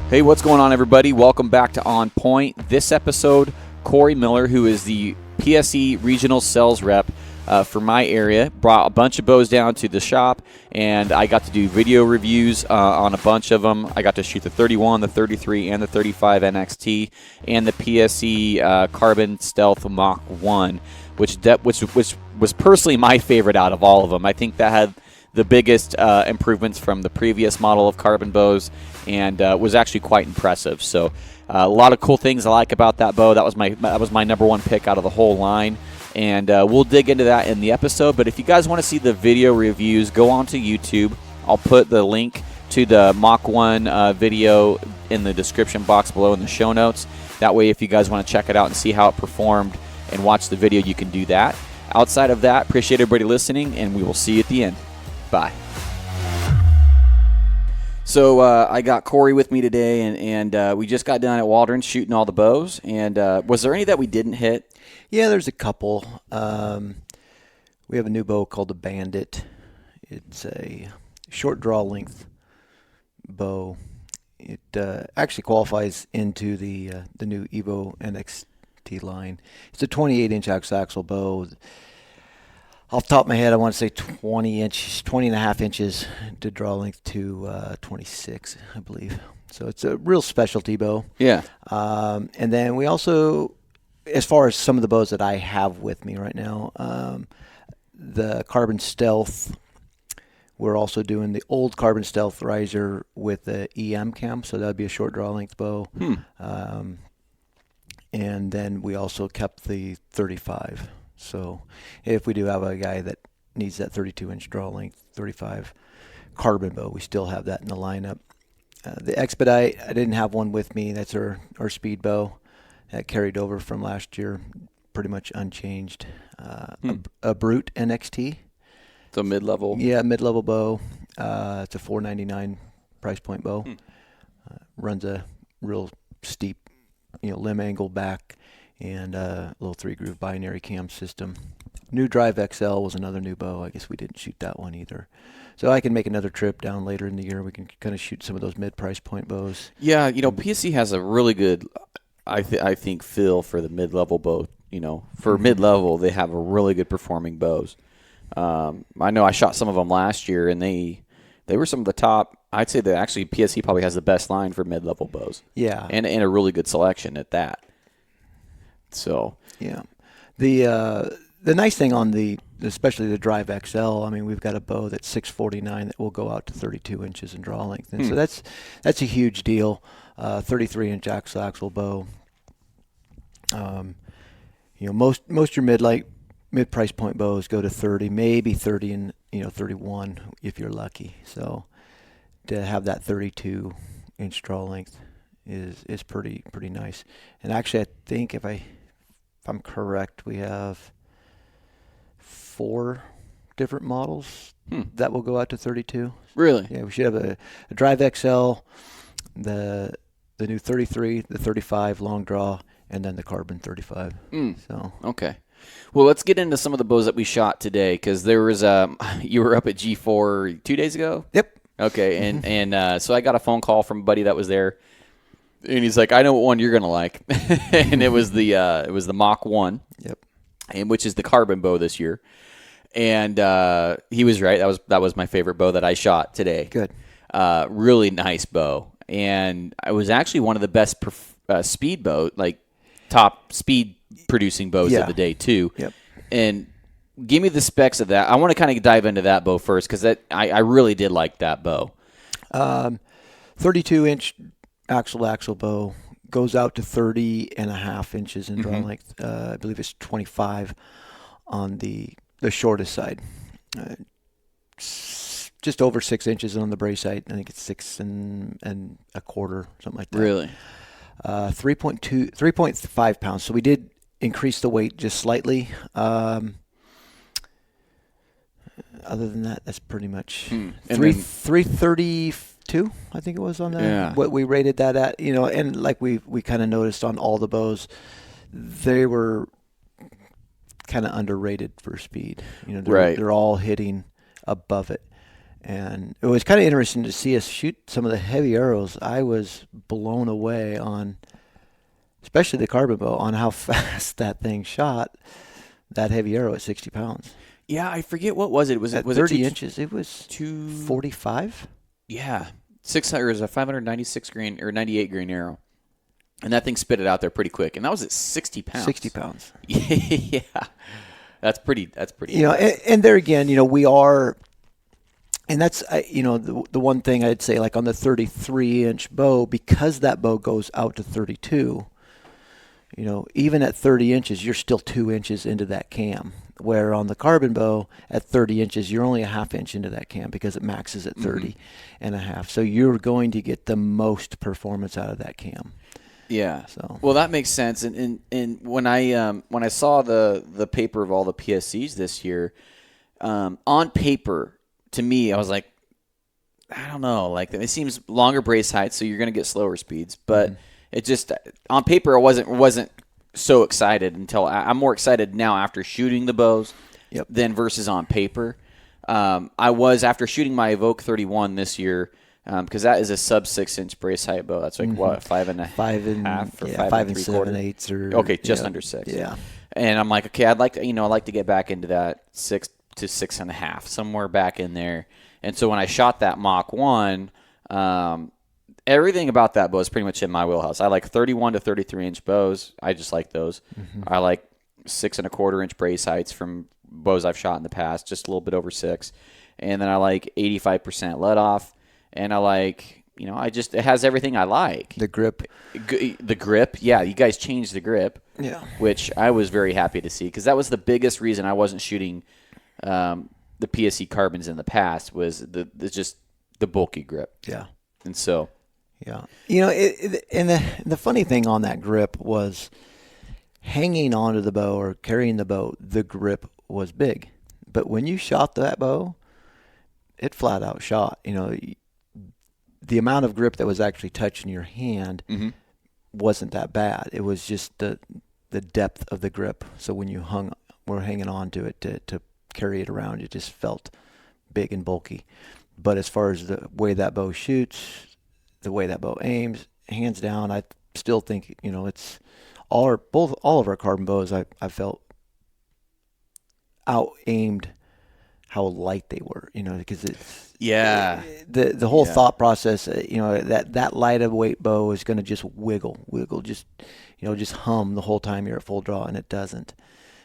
Hey, what's going on, everybody? Welcome back to On Point. This episode, Cory Miller, who is the PSE regional sales rep for my area, brought a bunch of bows down to the shop, and I got to do video reviews on a bunch of them. I got to shoot the 31, the 33, and the 35 NXT, and the PSE Carbon Stealth Mach 1, which was personally my favorite out of all of them. I think that had the biggest improvements from the previous model of carbon bows, and was actually quite impressive. So a lot of cool things I like about that bow. That was my number one pick out of the whole line, and we'll dig into that in the episode. But if you guys want to see the video reviews, go on to YouTube. I'll put the link to the Mach 1 video in the description box below in the show notes. That way, if you guys want to check it out and see how it performed and watch the video, you can do that. Outside of that, appreciate everybody listening, and we will see you at the end. Bye. So I got Cory with me today, and we just got done at Waldron's shooting all the bows. And was there any that we didn't hit? Yeah, there's a couple. We have a new bow called the Bandit. It's a short draw length bow. It actually qualifies into the new Evo NXT line. It's a 28-inch axle bow. Off the top of my head, I want to say 20 and a half inches to draw length to 26, I believe. So it's a real specialty bow. Yeah. And then we also, as far as some of the bows that I have with me right now, the Carbon Stealth, we're also doing the old Carbon Stealth riser with the EM cam, so that would be a short draw length bow. And then we also kept the 35. So if we do have a guy that needs that 32-inch draw length, 35 carbon bow, we still have that in the lineup. The Expedite, I didn't have one with me. That's our speed bow that carried over from last year, pretty much unchanged. A Brute NXT. So mid-level? Yeah, mid-level bow. It's a $499 price point bow. Runs a real steep, limb angle back, and a little 3-groove binary cam system. New Drive XL was another new bow. I guess we didn't shoot that one either. So I can make another trip down later in the year. We can kind of shoot some of those mid-price point bows. Yeah, PSE has a really good, I think, feel for the mid-level bow. For mid-level, they have a really good performing bows. I know I shot some of them last year, and they were some of the top. I'd say that actually PSE probably has the best line for mid-level bows. Yeah. And a really good selection at that. So yeah, the nice thing on especially the Drive XL, I mean, we've got a bow that's 649 that will go out to 32 inches in draw length, and so that's a huge deal. 33-inch axle bow. Most your mid price point bows go to 30, maybe 30 and 31 if you're lucky. So to have that 32-inch draw length is pretty nice. And actually, I think if I'm correct, we have 4 different models that will go out to 32. Really? Yeah, we should have a Drive XL, the new 33, the 35 long draw, and then the Carbon 35. So okay. Well, let's get into some of the bows that we shot today, because there was you were up at G4 2 days ago? Yep. Okay, and so I got a phone call from a buddy that was there. And he's like, I know what one you're gonna like, and it was the Mach 1. Yep. And which is the carbon bow this year, and he was right. That was my favorite bow that I shot today. Good. Really nice bow, and it was actually one of the best speed bow, like top speed producing bows of the day too. Yep. And give me the specs of that. I want to kind of dive into that bow first, because I really did like that bow. 32-inch axle bow goes out to 30 and a half inches in draw length. I believe it's 25 on the shortest side. Just over 6 inches on the brace height. I think it's 6 and a quarter, something like that. Really? 3.5 pounds. So we did increase the weight just slightly. Other than that, that's pretty much 332. I think it was on that. Yeah. What we rated that at, and like we kind of noticed on all the bows, they were kind of underrated for speed. Right. They're all hitting above it. And it was kind of interesting to see us shoot some of the heavy arrows. I was blown away on, especially the carbon bow, on how fast that thing shot that heavy arrow at 60 pounds. Yeah, I forget what was it. Was at it 30 inches? It was 245? 45. Yeah, 600 is a 596 grain or 98 grain arrow, and that thing spit it out there pretty quick. And that was at 60 pounds. 60 pounds. Yeah, that's pretty. You know, and there again, you know, we are, and that's you know the one thing I'd say, like on the 33-inch bow, because that bow goes out to 32. You know, even at 30 inches, you're still 2 inches into that cam. Where on the carbon bow, at 30 inches, you're only a half inch into that cam because it maxes at 30 and a half. So you're going to get the most performance out of that cam. Yeah. So well, that makes sense. And when I saw the paper of all the PSEs this year, on paper, to me, I was like, I don't know, like it seems longer brace height, so you're going to get slower speeds, but it just on paper I wasn't so excited until I'm more excited now after shooting the bows than versus on paper. I was after shooting my Evoke 31 this year because that is a sub 6-inch brace height bow. That's like what 5 and 7/8 or okay, just under 6. Yeah, and I'm like, okay, I'd like to get back into that 6 to 6.5, somewhere back in there. And so when I shot that Mach 1. Everything about that bow is pretty much in my wheelhouse. I like 31 to 33-inch bows. I just like those. I like 6 1/4-inch brace heights from bows I've shot in the past, just a little bit over 6. And then I like 85% let off. And I like, it has everything I like. The grip. The grip. Yeah, you guys changed the grip. Yeah. Which I was very happy to see because that was the biggest reason I wasn't shooting the PSE carbons in the past was just the bulky grip. Yeah. And so. Yeah. And the funny thing on that grip was hanging onto the bow or carrying the bow, the grip was big. But when you shot that bow, it flat out shot. The amount of grip that was actually touching your hand wasn't that bad. It was just the depth of the grip. So when you were hanging on to it to carry it around, it just felt big and bulky. But as far as the way that bow shoots, the way that bow aims, hands down, I still think it's all of our carbon bows. I felt out aimed how light they were, because it's the whole thought process. That lighter weight bow is going to just wiggle, just hum the whole time you're at full draw, and it doesn't.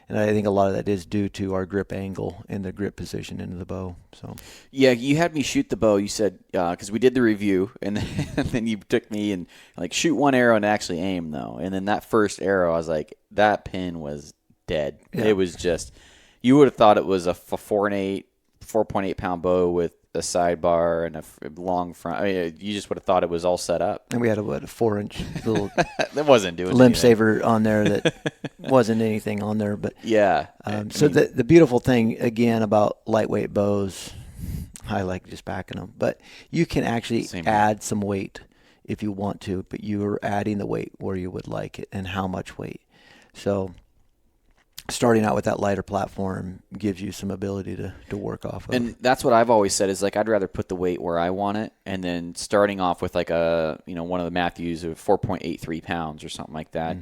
And I think a lot of that is due to our grip angle and the grip position into the bow. So yeah, you had me shoot the bow. You said because we did the review, and then you took me and like shoot one arrow and actually aim though. And then that first arrow, I was like, that pin was dead. Yeah. It was just you would have thought it was a 4.8 pound bow with a sidebar and a long front. I mean, you just would have thought it was all set up. And we had a 4-inch little that wasn't doing limb saver on there that wasn't anything on there. But yeah. The beautiful thing again about lightweight bows, I like just backing them, but you can actually add some weight if you want to, but you're adding the weight where you would like it and how much weight. So starting out with that lighter platform gives you some ability to work off of. And that's what I've always said is like I'd rather put the weight where I want it, and then starting off with like one of the Matthews of 4.83 pounds or something like that.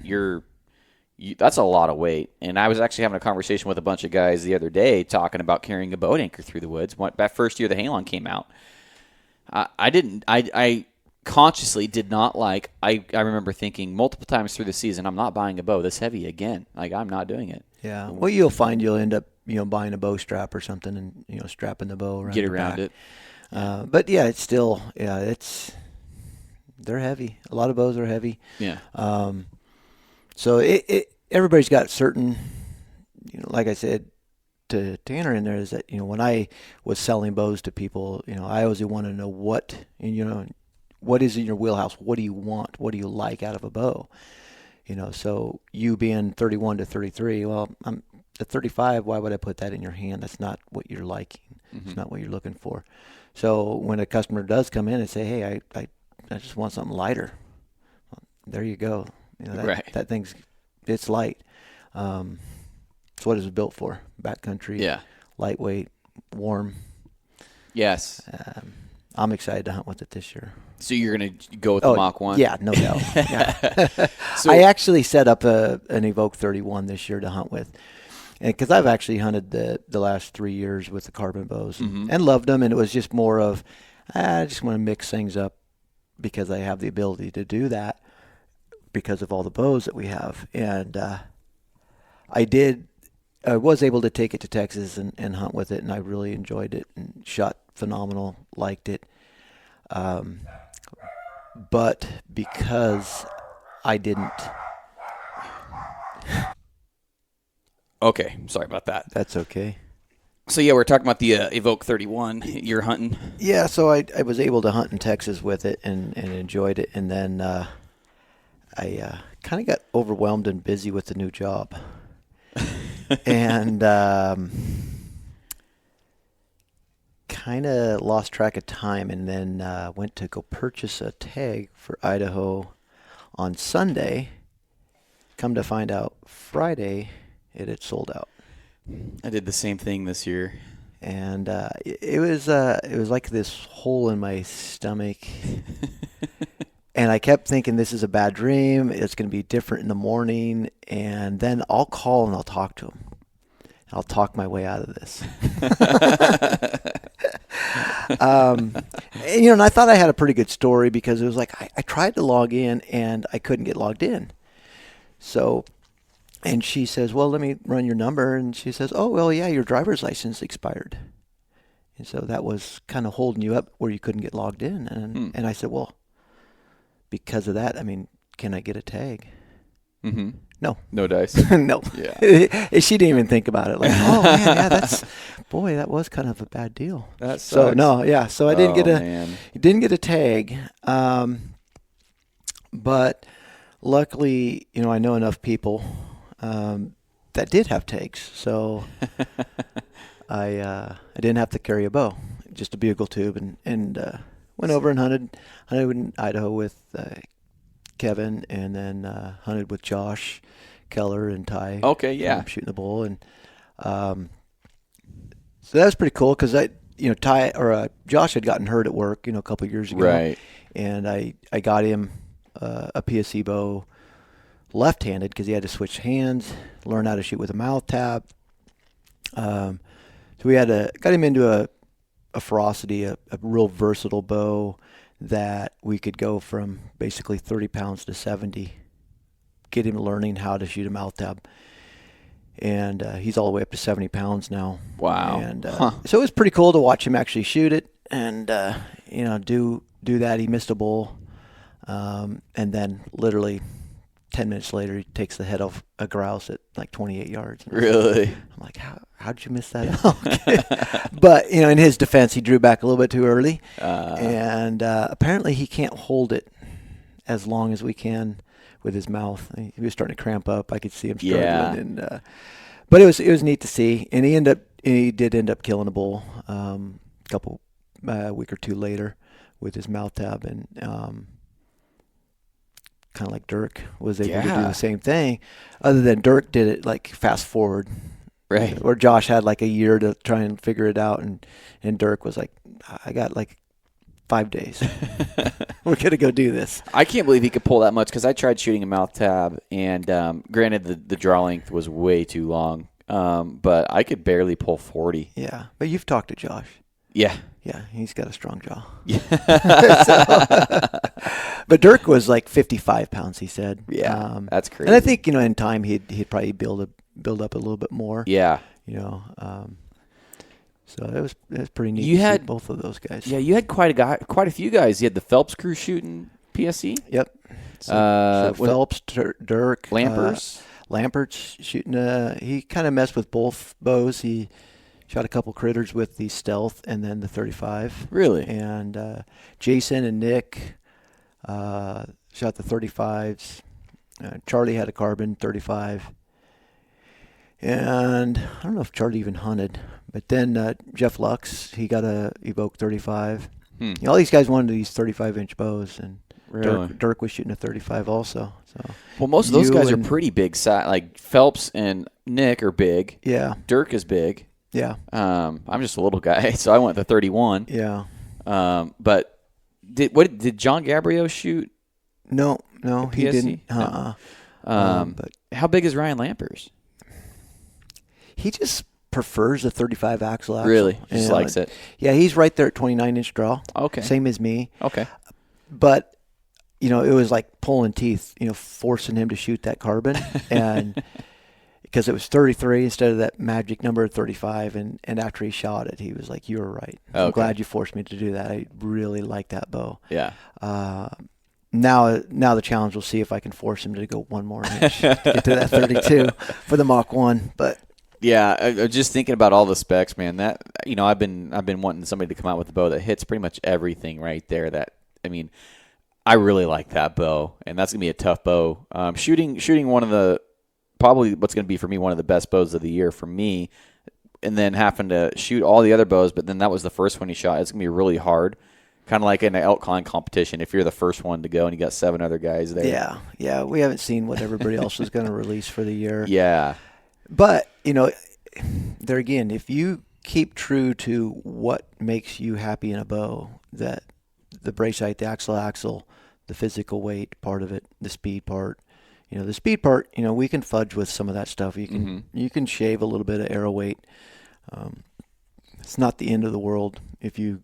That's a lot of weight. And I was actually having a conversation with a bunch of guys the other day talking about carrying a boat anchor through the woods. That first year the Halon came out, I consciously did not like. I remember thinking multiple times through the season, I'm not buying a bow this heavy again. Like I'm not doing it. Yeah. Well, you'll find you'll end up, buying a bow strap or something and, strapping the bow around. Get around it. But yeah, it's still, they're heavy. A lot of bows are heavy. Yeah. So everybody's got certain, like I said to Tanner in there is that, when I was selling bows to people, I always want to know what is in your wheelhouse? What do you want? What do you like out of a bow? So you being 31 to 33, well, I'm at 35. Why would I put that in your hand? That's not what you're liking. It's not what you're looking for. So when a customer does come in and say, hey, I just want something lighter. Well, there you go. That thing's, it's light. It's what it's built for. Backcountry, lightweight, warm. Yes. I'm excited to hunt with it this year. So you're going to go with the Mach 1? Yeah, no doubt. Yeah. So, I actually set up an Evoke 31 this year to hunt with. Because I've actually hunted the last 3 years with the carbon bows and loved them. And it was just more of, I just want to mix things up because I have the ability to do that because of all the bows that we have. And I was able to take it to Texas and hunt with it, and I really enjoyed it and shot phenomenal, liked it. But because I didn't... Okay, sorry about that. That's okay. So, yeah, we're talking about the Evoke 31 you're hunting. Yeah, so I was able to hunt in Texas with it and enjoyed it, and then I kind of got overwhelmed and busy with the new job. And kind of lost track of time, and then went to go purchase a tag for Idaho on Sunday. Come to find out, Friday it had sold out. I did the same thing this year. And it was like this hole in my stomach. And I kept thinking, this is a bad dream. It's going to be different in the morning. And then I'll call and I'll talk to him. I'll talk my way out of this. And I thought I had a pretty good story because it was like I tried to log in and I couldn't get logged in. So, and she says, well, let me run your number. And she says, oh, well, yeah, your driver's license expired. And so that was kind of holding you up where you couldn't get logged in. And I said, well, because of that, I mean, can I get a tag? Mm-hmm. No. No dice? No. Yeah. She didn't even think about it. Like, oh, man, yeah, that was kind of a bad deal. That sucks. So, no, yeah. So I didn't get a tag. But luckily, I know enough people that did have tags. So I didn't have to carry a bow, just a bugle tube, and went over and hunted in Idaho with Kevin, and then hunted with Josh Keller and Ty. Okay, yeah. Shooting the bull, and so that was pretty cool because Josh had gotten hurt at work, a couple of years ago, right? And I got him a PSE bow left-handed because he had to switch hands, learn how to shoot with a mouth tab. So we got him into a ferocity, a real versatile bow that we could go from basically 30 pounds to 70, get him learning how to shoot a mouth tab. And he's all the way up to 70 pounds now. Wow. And so it was pretty cool to watch him actually shoot it and, do that. He missed a bull. And then literally 10 minutes later, he takes the head off a grouse at like 28 yards. Really? I'm like, how'd you miss that? Okay. But, in his defense, he drew back a little bit too early. And apparently he can't hold it as long as we can with his mouth. He was starting to cramp up. I could see him struggling. Yeah. And, but it was neat to see. And he did end up killing a bull a week or two later with his mouth tab. And kind of like Dirk was able to do the same thing, other than Dirk did it like fast forward, right? Or Josh had like a year to try and figure it out, and Dirk was like, I got like 5 days. We're gonna go do this. I can't believe he could pull that much because I tried shooting a mouth tab, and granted the draw length was way too long, but I could barely pull 40. Yeah, but you've talked to Josh. Yeah. Yeah, he's got a strong jaw. Yeah. But Dirk was like 55 pounds, he said. Yeah, that's crazy. And I think, in time he'd probably build up a little bit more. Yeah. So it was pretty neat. You to had see both of those guys. Yeah, you had quite a few guys. You had the Phelps crew shooting PSE. Yep. So Phelps, Dirk, Lampert's shooting. He kind of messed with both bows. He shot a couple critters with the Stealth and then the 35. Really? And Jason and Nick shot the 35s. Charlie had a Carbon 35. And I don't know if Charlie even hunted. But then Jeff Lux, he got a Evoke 35. All these guys wanted these 35-inch bows. And really? Dirk was shooting a 35 also. So well, most of those guys are pretty big size. Like Phelps and Nick are big. Yeah. Dirk is big. Yeah. I'm just a little guy, so I went the 31. Yeah. But did John Gabriel shoot? No, he PSE? didn't. No. But How big is Ryan Lampers? he just prefers a 35 axle. Really? Just likes it. Yeah, he's right there at 29-inch draw. Okay. Same as me. Okay. But, it was like pulling teeth, forcing him to shoot that carbon. And because it was 33 instead of that magic number of 35. And after he shot it, he was like, "You were right. I'm glad you forced me to do that. I really like that bow." Yeah. Now the challenge, we'll see if I can force him to go one more inch to get to that 32 for the Mach 1. But yeah, I'm just thinking about all the specs, man. That I've been wanting somebody to come out with a bow that hits pretty much everything right there. I really like that bow, and that's gonna be a tough bow. Shooting one of the probably what's gonna be for me one of the best bows of the year for me, and then having to shoot all the other bows, but then that was the first one he shot. It's gonna be really hard. Kind of like in an elk climb competition, if you're the first one to go and you got 7 other guys there. Yeah. We haven't seen what everybody else is going to release for the year. Yeah. But, there again, if you keep true to what makes you happy in a bow, that the brace height, the axle, the physical weight part of it, the speed part, the speed part, we can fudge with some of that stuff. You can shave a little bit of arrow weight. It's not the end of the world if you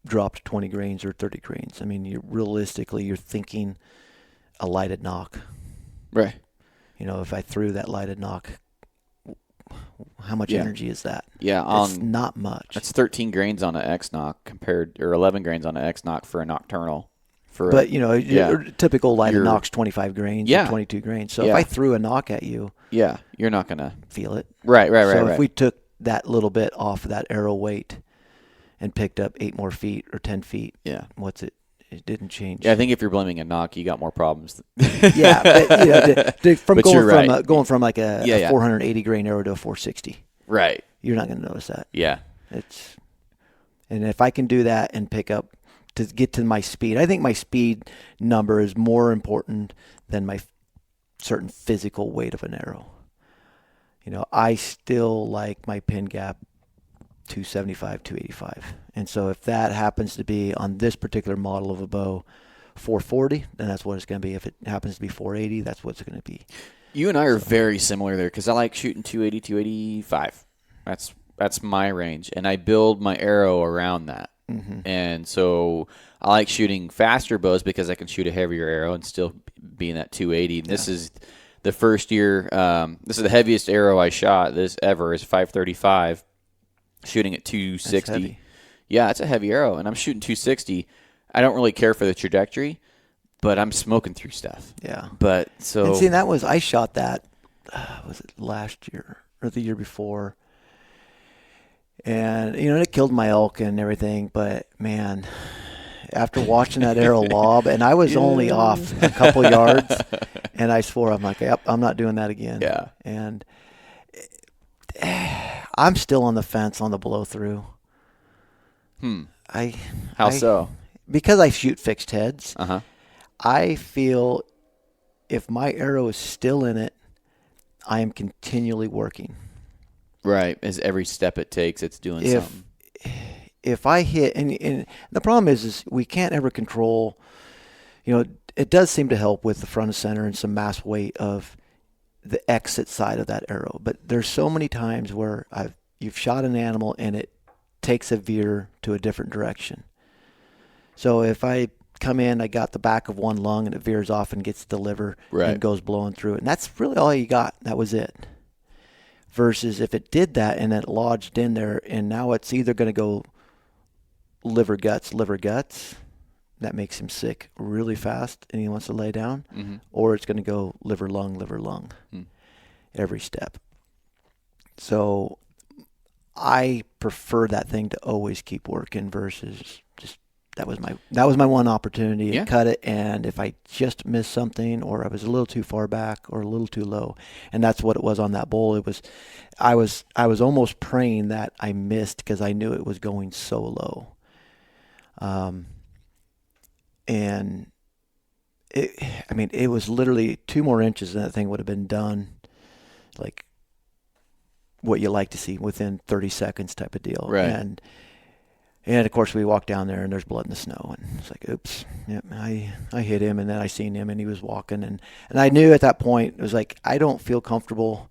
dropped 20 grains or 30 grains. I mean, you're thinking a lighted knock. Right. If I threw that lighted knock, how much energy is that? Yeah. It's not much. That's 13 grains on an X knock or 11 grains on an X knock for a nocturnal. Your typical lighted knock's 25 grains or 22 grains. So if I threw a knock at you, you're not going to feel it. Right. So if we took that little bit off of that arrow weight and picked up 8 more feet or 10 feet. Yeah. What's it? It didn't change. Yeah, I think if you're blaming a knock, you got more problems. Yeah, but, but going from like a 480 grain arrow to a 460. Right. You're not going to notice that. Yeah. And if I can do that and pick up to get to my speed, I think my speed number is more important than my certain physical weight of an arrow. I still like my pin gap 275, 285. And so if that happens to be on this particular model of a bow 440, then that's what it's going to be. If it happens to be 480, that's what it's going to be. You and I are very similar there because I like shooting 280, 285. That's my range, and I build my arrow around that. Mm-hmm. And so I like shooting faster bows because I can shoot a heavier arrow and still be in that 280. And this is the first year. This is the heaviest arrow I shot this ever is 535. Shooting at 260. Yeah, it's a heavy arrow, and I'm shooting 260. I don't really care for the trajectory, but I'm smoking through stuff. Yeah. But so. And see, I shot that, was it last year or the year before? And, it killed my elk and everything, but man, after watching that arrow lob, and I was only off a couple yards, and I swore, I'm like, yep, I'm not doing that again. Yeah. And I'm still on the fence on the blow through. How so? Because I shoot fixed heads. Uh-huh. I feel if my arrow is still in it, I am continually working. Right. As every step it takes, it's doing something. If I hit, and the problem is we can't ever control, it does seem to help with the front and center and some mass weight of the exit side of that arrow. But there's so many times where you've shot an animal and it takes a veer to a different direction. So if I come in, I got the back of one lung and it veers off and gets the liver and goes blowing through it. And that's really all you got. That was it. Versus if it did that and it lodged in there and now it's either going to go liver guts, that makes him sick really fast and he wants to lay down, or it's going to go liver, lung, every step. So I prefer that thing to always keep working versus just that was my one opportunity to cut it, and if I just missed something or I was a little too far back or a little too low, and that's what it was on that bull. I was almost praying that I missed because I knew it was going so low. And it was literally 2 more inches and that thing would have been done. Like what you like to see within 30 seconds type of deal. Right. And of course we walked down there and there's blood in the snow, and it's like, oops, yep, I hit him, and then I seen him and he was walking, and I knew at that point, it was like, I don't feel comfortable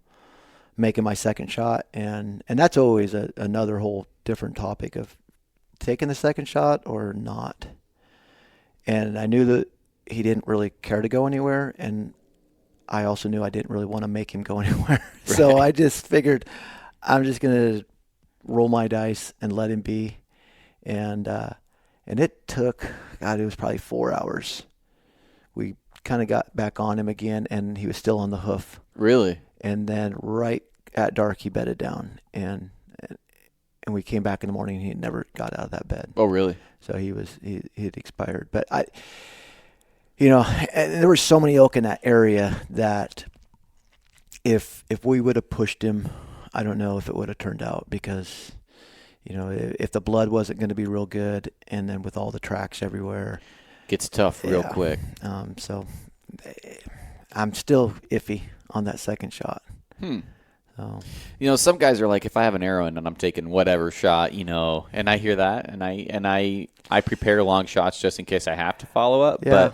making my second shot, and that's always another whole different topic of taking the second shot or not. And I knew that he didn't really care to go anywhere, and I also knew I didn't really want to make him go anywhere. Right. So I just figured I'm just going to roll my dice and let him be. And it took, God, it was probably 4 hours. We kind of got back on him again, and he was still on the hoof. Really? And then right at dark, he bedded down, and we came back in the morning, and he never got out of that bed. Oh, really? So he had expired. But and there were so many elk in that area that if we would have pushed him, I don't know if it would have turned out, because if the blood wasn't going to be real good, and then with all the tracks everywhere, gets tough real quick. So I'm still iffy on that second shot. So. Some guys are like, if I have an arrow in and I'm taking whatever shot, and I hear that, and I prepare long shots just in case I have to follow up. Yeah. But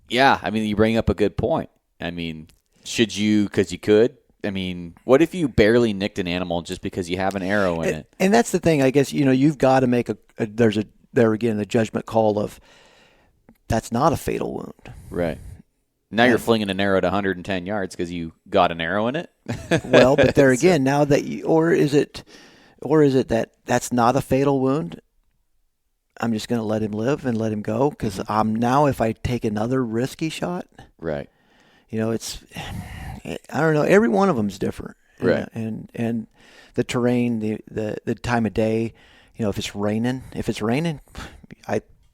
yeah, I mean, you bring up a good point. I mean, should you? Because you could. I mean, what if you barely nicked an animal just because you have an arrow in it? And that's the thing, I guess. You've got to make there again the judgment call of that's not a fatal wound. Right. Now you're flinging an arrow at 110 yards because you got an arrow in it. Well, but there again, now that or is it that that's not a fatal wound? I'm just going to let him live and let him go, because now if I take another risky shot, right? It's, I don't know. Every one of them's different, right? And the terrain, the time of day. If it's raining,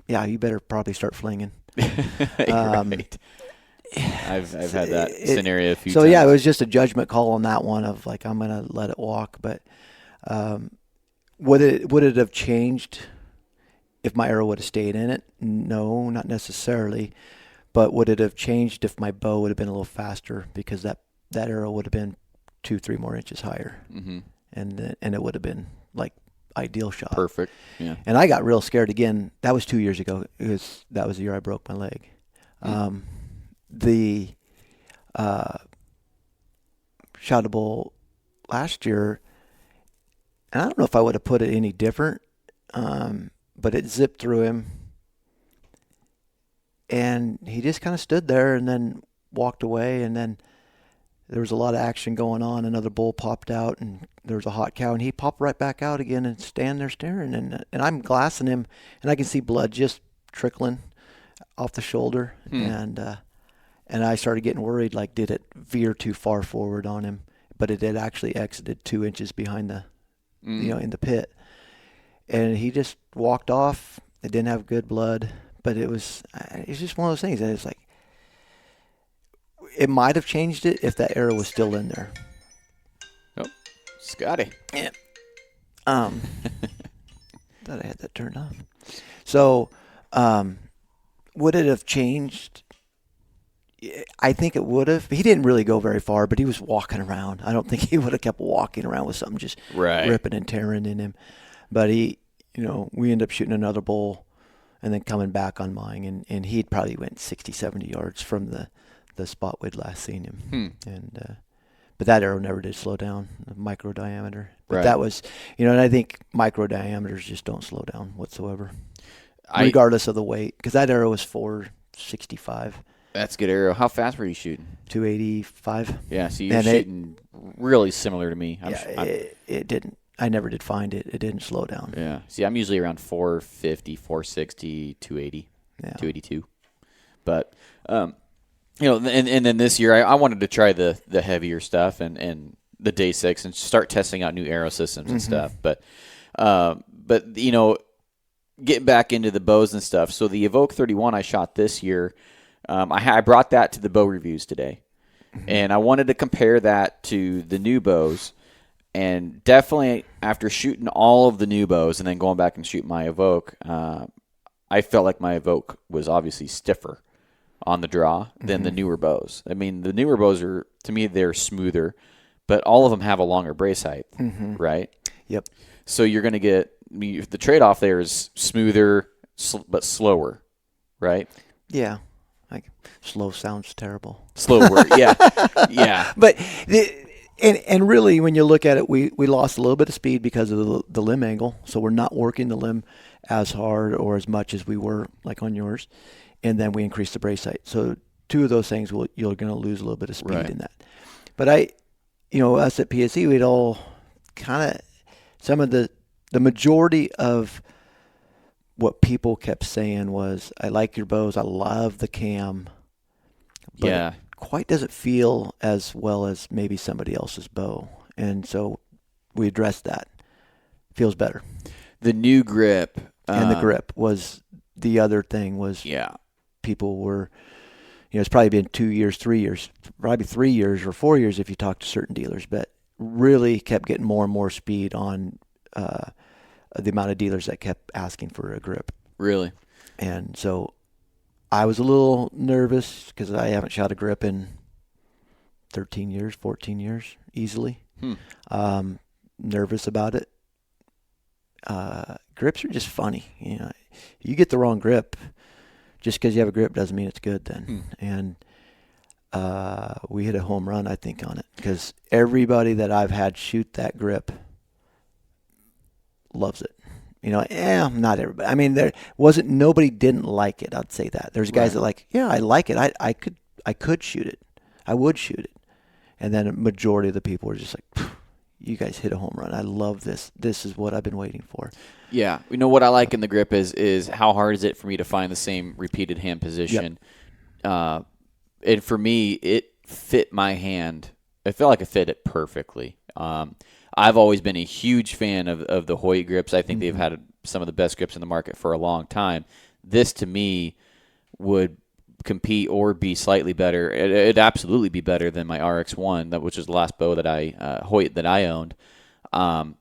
you better probably start flinging. Right. I've had that scenario a few times. So yeah, it was just a judgment call on that one of like, I'm going to let it walk. But would it have changed if my arrow would have stayed in it? No, not necessarily. But would it have changed if my bow would have been a little faster, because that arrow would have been 2-3 more inches higher, and it would have been like ideal shot. Perfect. Yeah. And I got real scared again. That was 2 years ago. That was the year I broke my leg. The shot a bull last year, and I don't know if I would have put it any different, but it zipped through him, and he just kind of stood there and then walked away, and then there was a lot of action going on. Another bull popped out, and there was a hot cow, and he popped right back out again and stand there staring, and I'm glassing him, and I can see blood just trickling off the shoulder, and I started getting worried, like, did it veer too far forward on him? But it had actually exited 2 inches behind the, in the pit. And he just walked off. It didn't have good blood, but it's just one of those things that it's like, it might have changed it if that arrow was still in there. Oh, Scotty. Yeah. Thought I had that turned off. So, would it have changed? I think it would have. He didn't really go very far, but he was walking around. I don't think he would have kept walking around with something just ripping and tearing in him. But we ended up shooting another bull and then coming back on mine, and he'd probably went 60, 70 yards from the spot we'd last seen him. And but that arrow never did slow down, the micro diameter. But that was, and I think micro diameters just don't slow down whatsoever, regardless of the weight, because that arrow was 465. That's a good arrow. How fast were you shooting? 285. Yeah, so you're shooting really similar to me. It didn't. I never did find it. It didn't slow down. Yeah. See, I'm usually around 450, 460, 280, 282. But, and then this year I wanted to try the heavier stuff and the day 6 and start testing out new arrow systems and stuff. But getting back into the bows and stuff. So the Evoke 31 I shot this year, I brought that to the bow reviews today, and I wanted to compare that to the new bows. And definitely after shooting all of the new bows and then going back and shoot my Evoke, I felt like my Evoke was obviously stiffer on the draw than the newer bows. I mean, the newer bows to me, they're smoother, but all of them have a longer brace height, right? Yep. So you're going to get the trade-off there is smoother but slower, right? Yeah. Like slow sounds terrible. Slower, yeah, yeah. But and really, when you look at it, we lost a little bit of speed because of the limb angle. So we're not working the limb as hard or as much as we were like on yours, and then we increased the brace height. So two of those things you're going to lose a little bit of speed in that. But us at PSE, we'd all kind of some of the majority of what people kept saying was, I like your bows, I love the cam, but it quite doesn't feel as well as maybe somebody else's bow. And so we addressed that. Feels better. The new grip. And the grip was the other thing was people were, it's probably been 2 years, 3 years, probably 3 years or 4 years if you talk to certain dealers, but really kept getting more and more speed on the amount of dealers that kept asking for a grip. Really? And so I was a little nervous because I haven't shot a grip in 13 years, 14 years, easily. Nervous about it. Grips are just funny. You get the wrong grip, just because you have a grip doesn't mean it's good then. And we hit a home run, I think, on it, because everybody that I've had shoot that grip loves it. Not everybody. I mean, nobody didn't like it. I'd say that. There's guys that I like it. I could shoot it. I would shoot it. And then a majority of the people were just like, you guys hit a home run. I love this. This is what I've been waiting for. Yeah. What I like in the grip is how hard is it for me to find the same repeated hand position. Yep. And for me, it fit my hand. I felt like it fit it perfectly. I've always been a huge fan of the Hoyt grips. I think they've had some of the best grips in the market for a long time. This, to me, would compete or be slightly better. It'd absolutely be better than my RX-1, which was the last bow that Hoyt that I owned.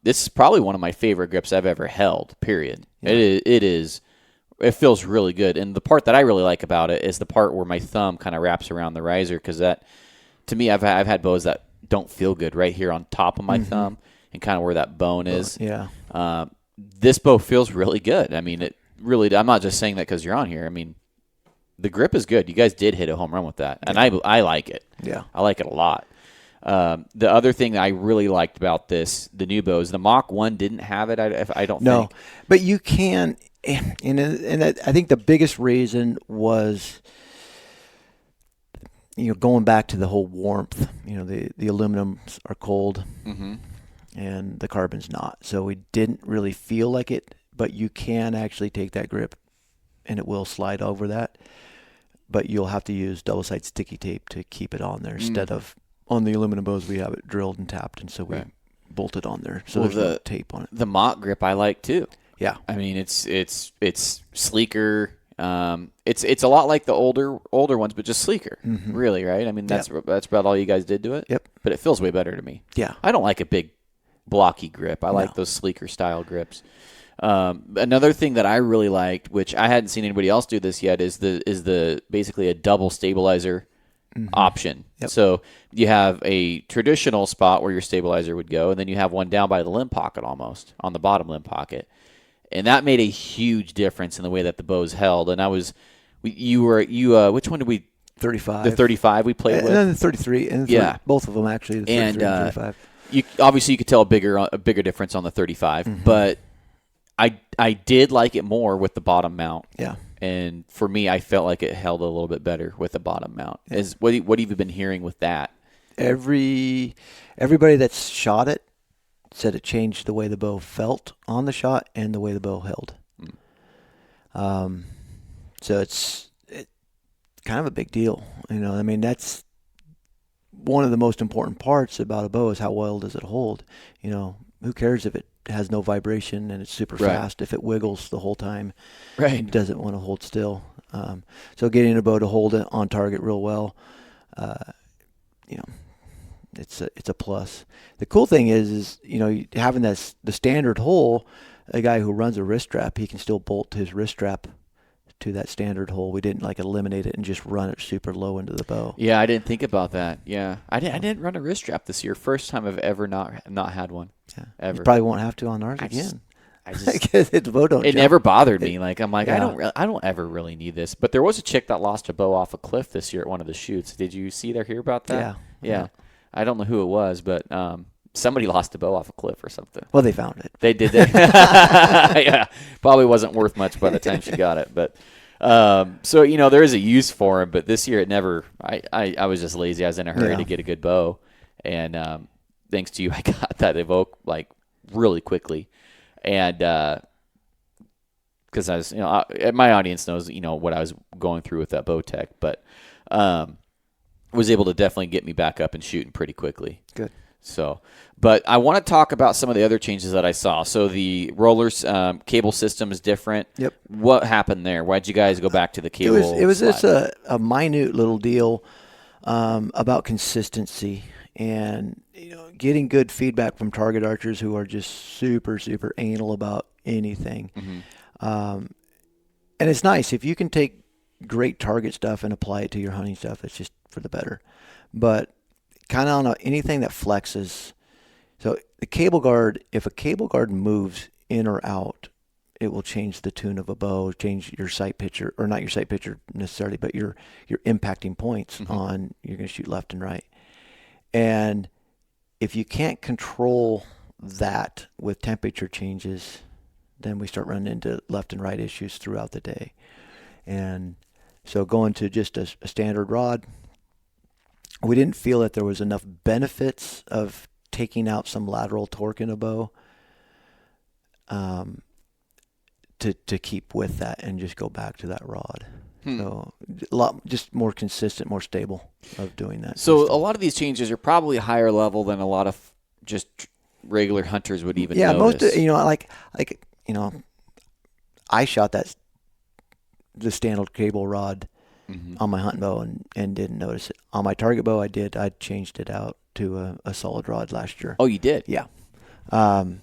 This is probably one of my favorite grips I've ever held, period. Yeah. It is. It feels really good. And the part that I really like about it is the part where my thumb kind of wraps around the riser, because that, to me, I've had bows that don't feel good right here on top of my thumb and kind of where that bone is. Yeah. This bow feels really good. I mean, it really, I'm not just saying that because you're on here. I mean, the grip is good. You guys did hit a home run with that, and I like it. Yeah. I like it a lot. The other thing that I really liked about the new bows, the Mach 1 didn't have it, I don't think. No, but you can, and I think the biggest reason was, going back to the whole warmth. The aluminums are cold, and the carbon's not. So we didn't really feel like it, but you can actually take that grip, and it will slide over that. But you'll have to use double-sided sticky tape to keep it on there instead of on the aluminum bows we have it drilled and tapped, and so we bolted on there. So there's no tape on it. The Mach grip I like too. Yeah, I mean it's sleeker. It's a lot like the older ones, but just sleeker. Really, right? I mean that's about all you guys did to it. Yep. But it feels way better to me. Yeah. I don't like a big blocky grip. I like those sleeker style grips. Another thing that I really liked, which I hadn't seen anybody else do this yet, is the basically a double stabilizer option. Yep. So you have a traditional spot where your stabilizer would go, and then you have one down by the limb pocket almost, on the bottom limb pocket. And that made a huge difference in the way that the bows held. And which one did we? 35. The 35 we played with. And then the 33. And both of them actually. The 33 and 35. Obviously you could tell a bigger difference on the 35, but I did like it more with the bottom mount. Yeah. And for me, I felt like it held a little bit better with the bottom mount. Yeah. What have you been hearing with that? Everybody that's shot it said it changed the way the bow felt on the shot and the way the bow held. So it's kind of a big deal. I mean, that's one of the most important parts about a bow is how well does it hold. Who cares if it has no vibration and it's super fast, if it wiggles the whole time, it doesn't want to hold still. So getting a bow to hold it on target real well, it's a plus. The cool thing is having the standard hole, a guy who runs a wrist strap, he can still bolt his wrist strap to that standard hole. We didn't like eliminate it and just run it super low into the bow. Yeah, I didn't think about that. Yeah, I didn't run a wrist strap this year. First time I've ever not had one. Yeah. Ever. You probably won't have to on ours again. I just the bow don't it jump. never bothered me. Like I'm like Yeah. I don't ever really need this. But there was a chick that lost a bow off a cliff this year at one of the shoots. Did you see or hear about that? Yeah. I don't know who it was, but somebody lost a bow off a cliff or something. Well, they found it. They did that. Yeah, probably wasn't worth much by the time she got it. But so there is a use for him. But this year it never. I was just lazy. I was in a hurry to get a good bow, and thanks to you, I got that Evoke like really quickly, and because I was my audience knows what I was going through with that bow tech, but was able to definitely get me back up and shooting pretty quickly. Good. So, but I want to talk about some of the other changes that I saw. So the rollers cable system is different. Yep. What happened there? Why'd you guys go back to the cable? It was just a minute little deal about consistency and getting good feedback from target archers who are just super, super anal about anything. Mm-hmm. And it's nice if you can take great target stuff and apply it to your hunting stuff. It's just for the better. But kind of on anything that flexes. So the cable guard, if a cable guard moves in or out, it will change the tune of a bow, change your sight picture, or not your sight picture necessarily, but your impacting points on you're going to shoot left and right. And if you can't control that with temperature changes, then we start running into left and right issues throughout the day. And so going to just a standard rod, we didn't feel that there was enough benefits of taking out some lateral torque in a bow to keep with that and just go back to that rod. So a lot just more consistent, more stable of doing that. So a lot of these changes are probably higher level than a lot of just regular hunters would even notice. Most I shot the standard cable rod on my hunting bow and didn't notice it. On my target bow, I did. I changed it out to a solid rod last year. Oh, you did? Yeah. And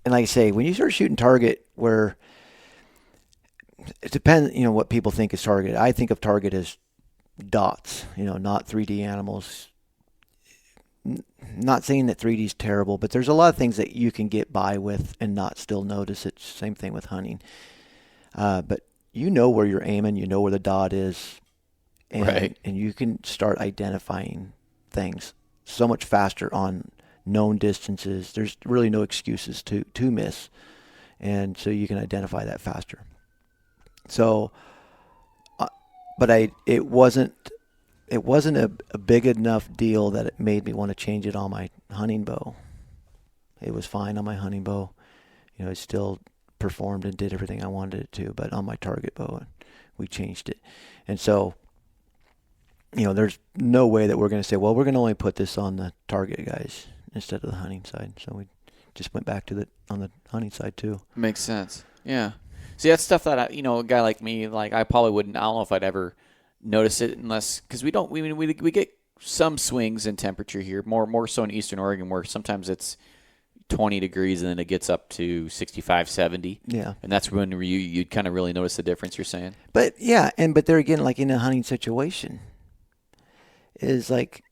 like I say, when you start shooting target, where it depends, what people think is target. I think of target as dots, not 3D animals. Not saying that 3D is terrible, but there's a lot of things that you can get by with and not still notice it. Same thing with hunting. But where you're aiming, where the dot is, and you can start identifying things so much faster on known distances. There's really no excuses to miss, and so you can identify that faster. So, but it wasn't a big enough deal that it made me want to change it on my hunting bow. It was fine on my hunting bow. It still performed and did everything I wanted it to, but on my target bow, we changed it. And so, there's no way that we're going to say, well, we're going to only put this on the target guys instead of the hunting side. So we just went back to on the hunting side too. Makes sense. Yeah. See, that's stuff that a guy like me, like I probably wouldn't. I don't know if I'd ever notice it unless because we get some swings in temperature here, more so in Eastern Oregon, where sometimes it's 20 degrees and then it gets up to 65, 70. Yeah. And that's when you'd kind of really notice the difference, you're saying? But yeah, but there again, like in a hunting situation, is like,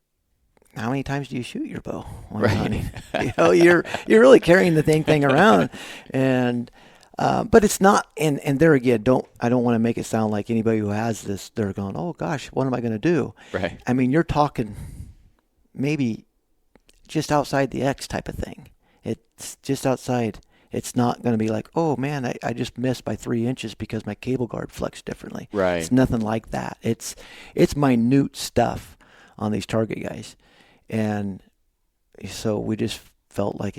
how many times do you shoot your bow when you're hunting? You're really carrying the thing around, and but it's not. And there again, I don't want to make it sound like anybody who has this, they're going, oh gosh, what am I going to do? Right. I mean, you're talking maybe just outside the X type of thing. It's just outside. It's not going to be like, oh man, I just missed by 3 inches because my cable guard flexed differently. Right. It's nothing like that. It's minute stuff on these target guys. And so we just felt like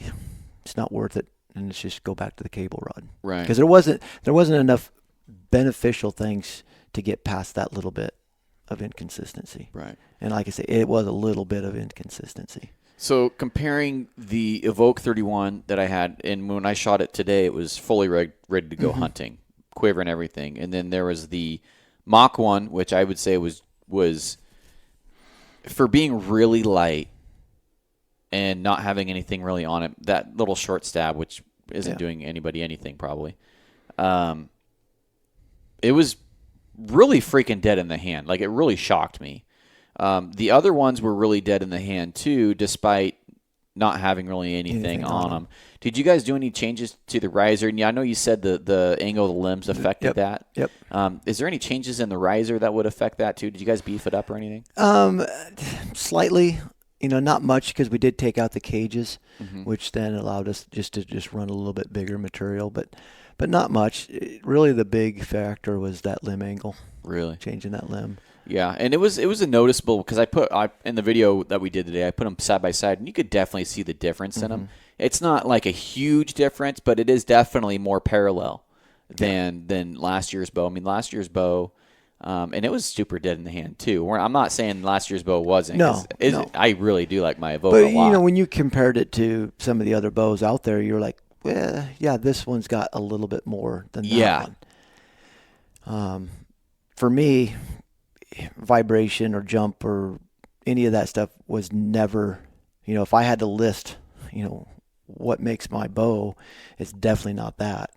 it's not worth it, and let's just go back to the cable rod. Right. Because there wasn't enough beneficial things to get past that little bit of inconsistency. Right. And like I say, it was a little bit of inconsistency. So comparing the Evoke 31 that I had, and when I shot it today, it was fully ready to go hunting, quiver and everything. And then there was the Mach 1, which I would say was for being really light and not having anything really on it, that little short stab, which isn't doing anybody anything probably. it was really freaking dead in the hand. Like, it really shocked me. The other ones were really dead in the hand too, despite not having really anything on them. Did you guys do any changes to the riser? And yeah, I know you said the angle of the limbs affected that. Yep. Is there any changes in the riser that would affect that too? Did you guys beef it up or anything? Slightly, not much, because we did take out the cages, which then allowed us to run a little bit bigger material, but not much. Really, the big factor was that limb angle. Really? Changing that limb. Yeah, and it was a noticeable, because I in the video that we did today, I put them side by side, and you could definitely see the difference in them. It's not like a huge difference, but it is definitely more parallel than last year's bow. I mean, last year's bow, and it was super dead in the hand too. I'm not saying last year's bow wasn't. No. I really do like my Evoke but, a lot. when you compared it to some of the other bows out there, you're like, well, yeah, this one's got a little bit more than that one. For me, vibration or jump or any of that stuff was never, if I had to list, what makes my bow, it's definitely not that.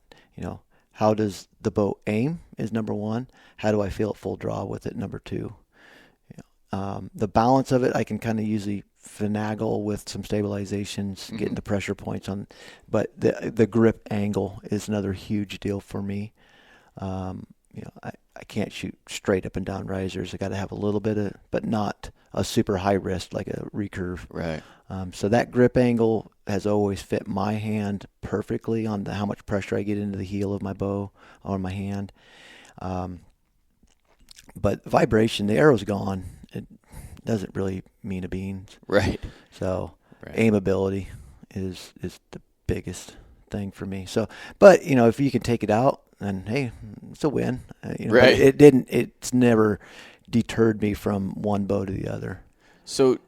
How does the bow aim is number one. How do I feel at full draw with it, number two. The balance of it, I can kind of usually finagle with some stabilizations, getting the pressure points on, but the grip angle is another huge deal for me. I can't shoot straight up and down risers. I got to have a little bit of, but not a super high wrist like a recurve. Right. So that grip angle has always fit my hand perfectly on how much pressure I get into the heel of my bow on my hand. But vibration, the arrow's gone. It doesn't really mean a beans. Right. So aimability is the biggest thing for me. So, but if you can take it out, then hey, it's a win. Right. It's never deterred me from one bow to the other. So,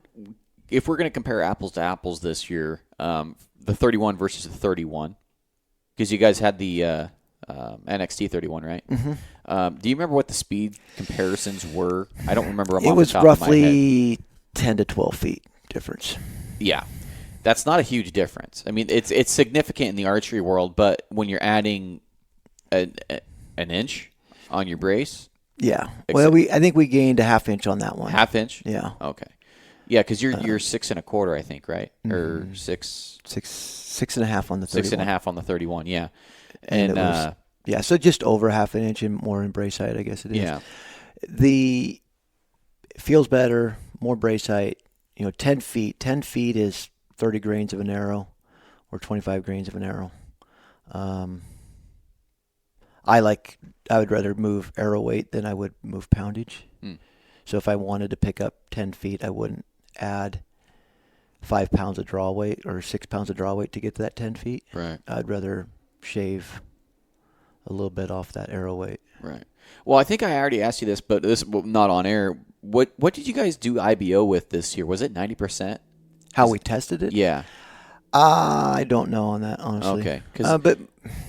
if we're going to compare apples to apples this year, the 31 versus the 31, because you guys had the NXT 31, right? Mm-hmm. Do you remember what the speed comparisons were? I don't remember. It was roughly 10 to 12 feet difference. Yeah. That's not a huge difference. I mean, it's significant in the archery world, but when you're adding an inch on your brace. Yeah. Well, I think we gained a half inch on that one. Half inch? Yeah. Okay. Yeah, because you're 6.25, I think, right? Or six and a half on the 31. 6.5 on the 31. Yeah. And it was, so just over half an inch and more in brace height, I guess it is. Yeah. It feels better, more brace height. 10 feet. 10 feet is 30 grains of an arrow, or 25 grains of an arrow. I would rather move arrow weight than I would move poundage. So if I wanted to pick up 10 feet, I wouldn't add 5 pounds of draw weight or 6 pounds of draw weight to get to that 10 feet. Right. I'd rather shave a little bit off that arrow weight. Right. Well, I think I already asked you this, but this not on air. What did you guys do IBO with this year? Was it 90%? How we tested it? Yeah. I don't know on that, honestly. Okay. But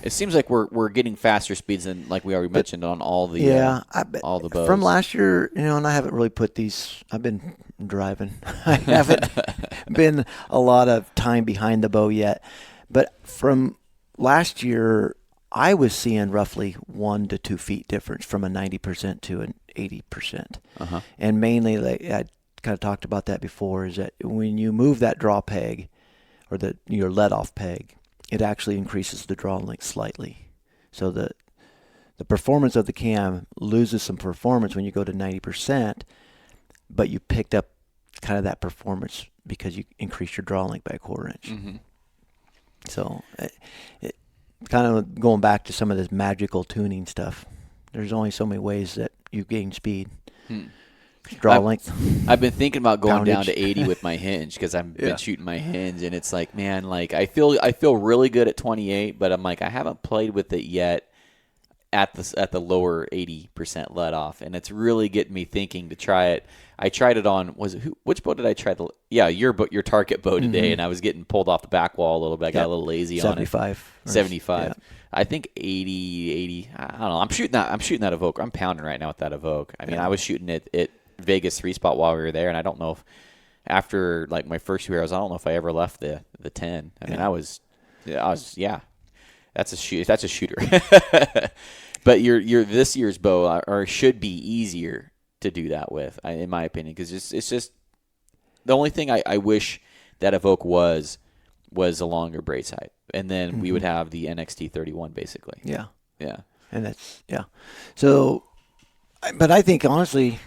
it seems like we're getting faster speeds than, like we already mentioned, on all the all the bows. From last year, and I haven't really put these. I've been driving. I haven't been a lot of time behind the bow yet. But from last year, I was seeing roughly 1 to 2 feet difference from a 90% to an 80%. And mainly, like I kind of talked about that before, is that when you move that draw peg, or your let-off peg, it actually increases the draw length slightly. So the performance of the cam loses some performance when you go to 90%, but you picked up kind of that performance because you increased your draw length by a quarter inch. So it kind of going back to some of this magical tuning stuff. There's only so many ways that you gain speed. Draw length. I've been thinking about going Poundage. down to 80 with my hinge, because I've been shooting my hinge, and it's like, man, like I feel really good at 28, but I'm like, I haven't played with it yet at the lower 80% let off, and it's really getting me thinking to try it. I tried it on which bow did I try? Your target bow today, and I was getting pulled off the back wall a little bit. I got a little lazy 75. on it. 75. Yeah. I think 80. I don't know. I'm shooting that Evoke. I'm pounding right now with that Evoke. I mean, I was shooting it Vegas 3-spot while we were there, and I don't know if after like my first 2 arrows, I don't know if I ever left the 10. I mean, I was that's a shooter. But your this year's bow or should be easier to do that with, in my opinion, because it's just the only thing I wish that Evoke was a longer brace height, and then we would have the NXT 31 basically. Yeah. Yeah. And that's So, but I think honestly,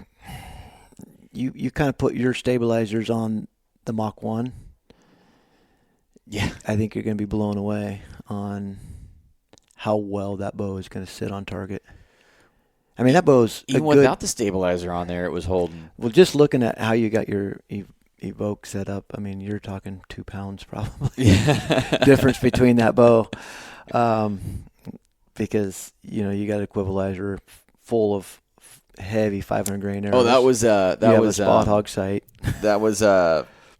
you kind of put your stabilizers on the Mach 1. Yeah. I think you're going to be blown away on how well that bow is going to sit on target. I mean, that bow's even without the stabilizer on there, it was holding. Well, just looking at how you got your Evoke set up, I mean, you're talking 2 pounds probably difference between that bow, because you got an equalizer full of heavy 500 grain arrows. Oh, that was a spot hog sight. That was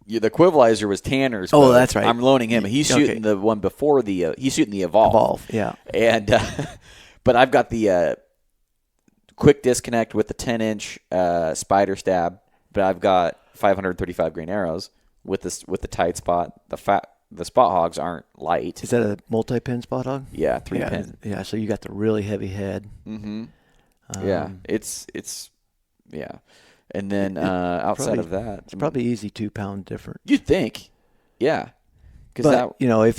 the equalizer was Tanner's. Oh, that's right. I'm loaning him. He's shooting the one before he's shooting the Evolve. Yeah. And but I've got the quick disconnect with the 10-inch spider stab, but I've got 535 grain arrows with the tight spot. The spot hogs aren't light. Is that a multi-pin spot hog? Yeah, 3-pin. Yeah, so you got the really heavy head. Mm-hmm. Yeah, it's yeah. And then outside of that, it's probably easy 2 pound difference. You'd think, yeah, because that if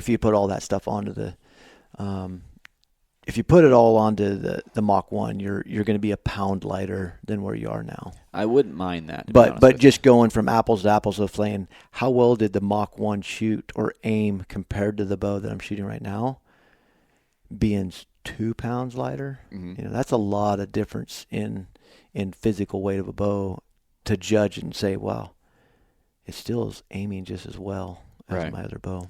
you put all that stuff onto the, if you put it all onto the Mach 1, you're going to be a pound lighter than where you are now. I wouldn't mind that. But just going from apples to apples of playing, how well did the Mach 1 shoot or aim compared to the bow that I'm shooting right now? Being 2 pounds lighter, that's a lot of difference in physical weight of a bow to judge and say, wow, it still is aiming just as well as my other bow.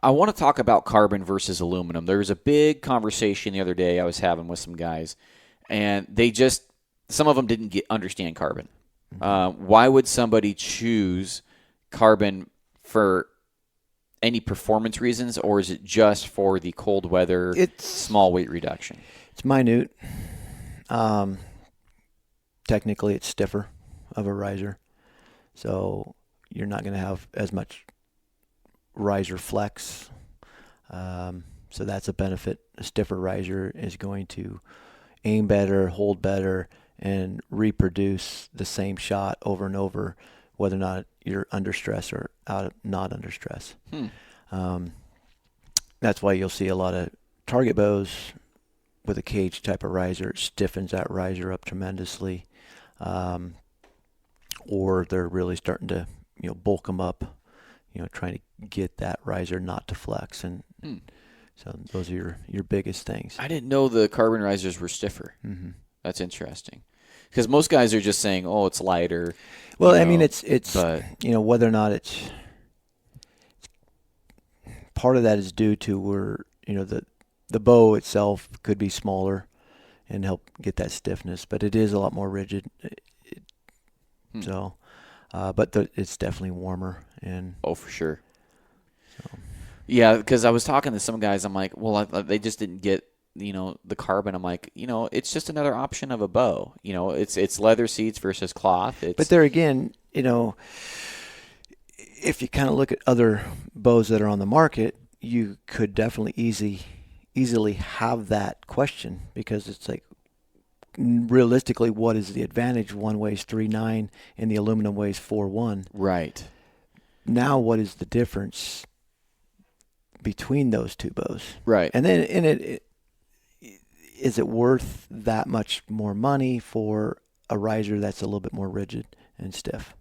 I want to talk about carbon versus aluminum. There was a big conversation the other day I was having with some guys, and some of them didn't understand carbon. Why would somebody choose carbon for any performance reasons, or is it just for the cold weather, small weight reduction? It's minute. Technically, it's stiffer of a riser, so you're not going to have as much riser flex. So that's a benefit. A stiffer riser is going to aim better, hold better, and reproduce the same shot over and over, whether or not you're under stress or not under stress. That's why you'll see a lot of target bows with a cage type of riser. It stiffens that riser up tremendously, or they're really starting to bulk them up, trying to get that riser not to flex, and so those are your biggest things. I didn't know the carbon risers were stiffer. That's interesting, because most guys are just saying, "Oh, it's lighter." Well, I mean, it's whether or not it's part of that is due to where the bow itself could be smaller and help get that stiffness, but it is a lot more rigid. So, but it's definitely warmer. And for sure. So. Yeah, because I was talking to some guys. I'm like, well, they just didn't get the carbon. I'm like, it's just another option of a bow. It's leather seats versus cloth. But there again, if you kind of look at other bows that are on the market, you could definitely easily have that question, because it's like, realistically, what is the advantage? One weighs 3.9 and the aluminum weighs 4.1. Right. Now, what is the difference between those two bows? Right. And then is it worth that much more money for a riser that's a little bit more rigid and stiff?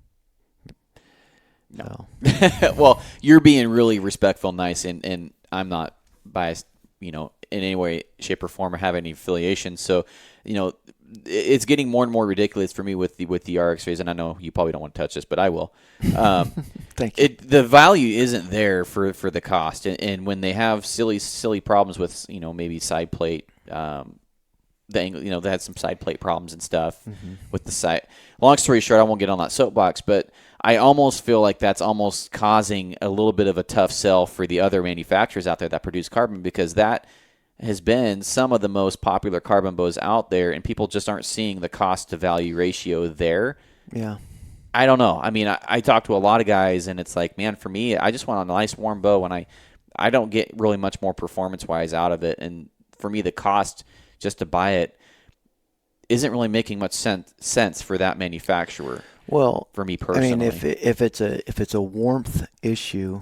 No. Well, you're being really respectful, nice, and I'm not biased, in any way, shape, or form, or have any affiliation. So, it's getting more and more ridiculous for me with the RX phase, and I know you probably don't want to touch this, but I will. Thank you. The value isn't there for the cost, and when they have silly problems with maybe side plate, the angle, they had some side plate problems and stuff with the side. Long story short, I won't get on that soapbox, but I almost feel like that's almost causing a little bit of a tough sell for the other manufacturers out there that produce carbon, because that has been some of the most popular carbon bows out there, and people just aren't seeing the cost to value ratio there. Yeah. I don't know. I mean, I talk to a lot of guys, and it's like, man, for me, I just want a nice warm bow, and I don't get really much more performance-wise out of it. And for me, the cost just to buy it isn't really making much sense for that manufacturer. Well, for me personally, I mean, if it's a warmth issue,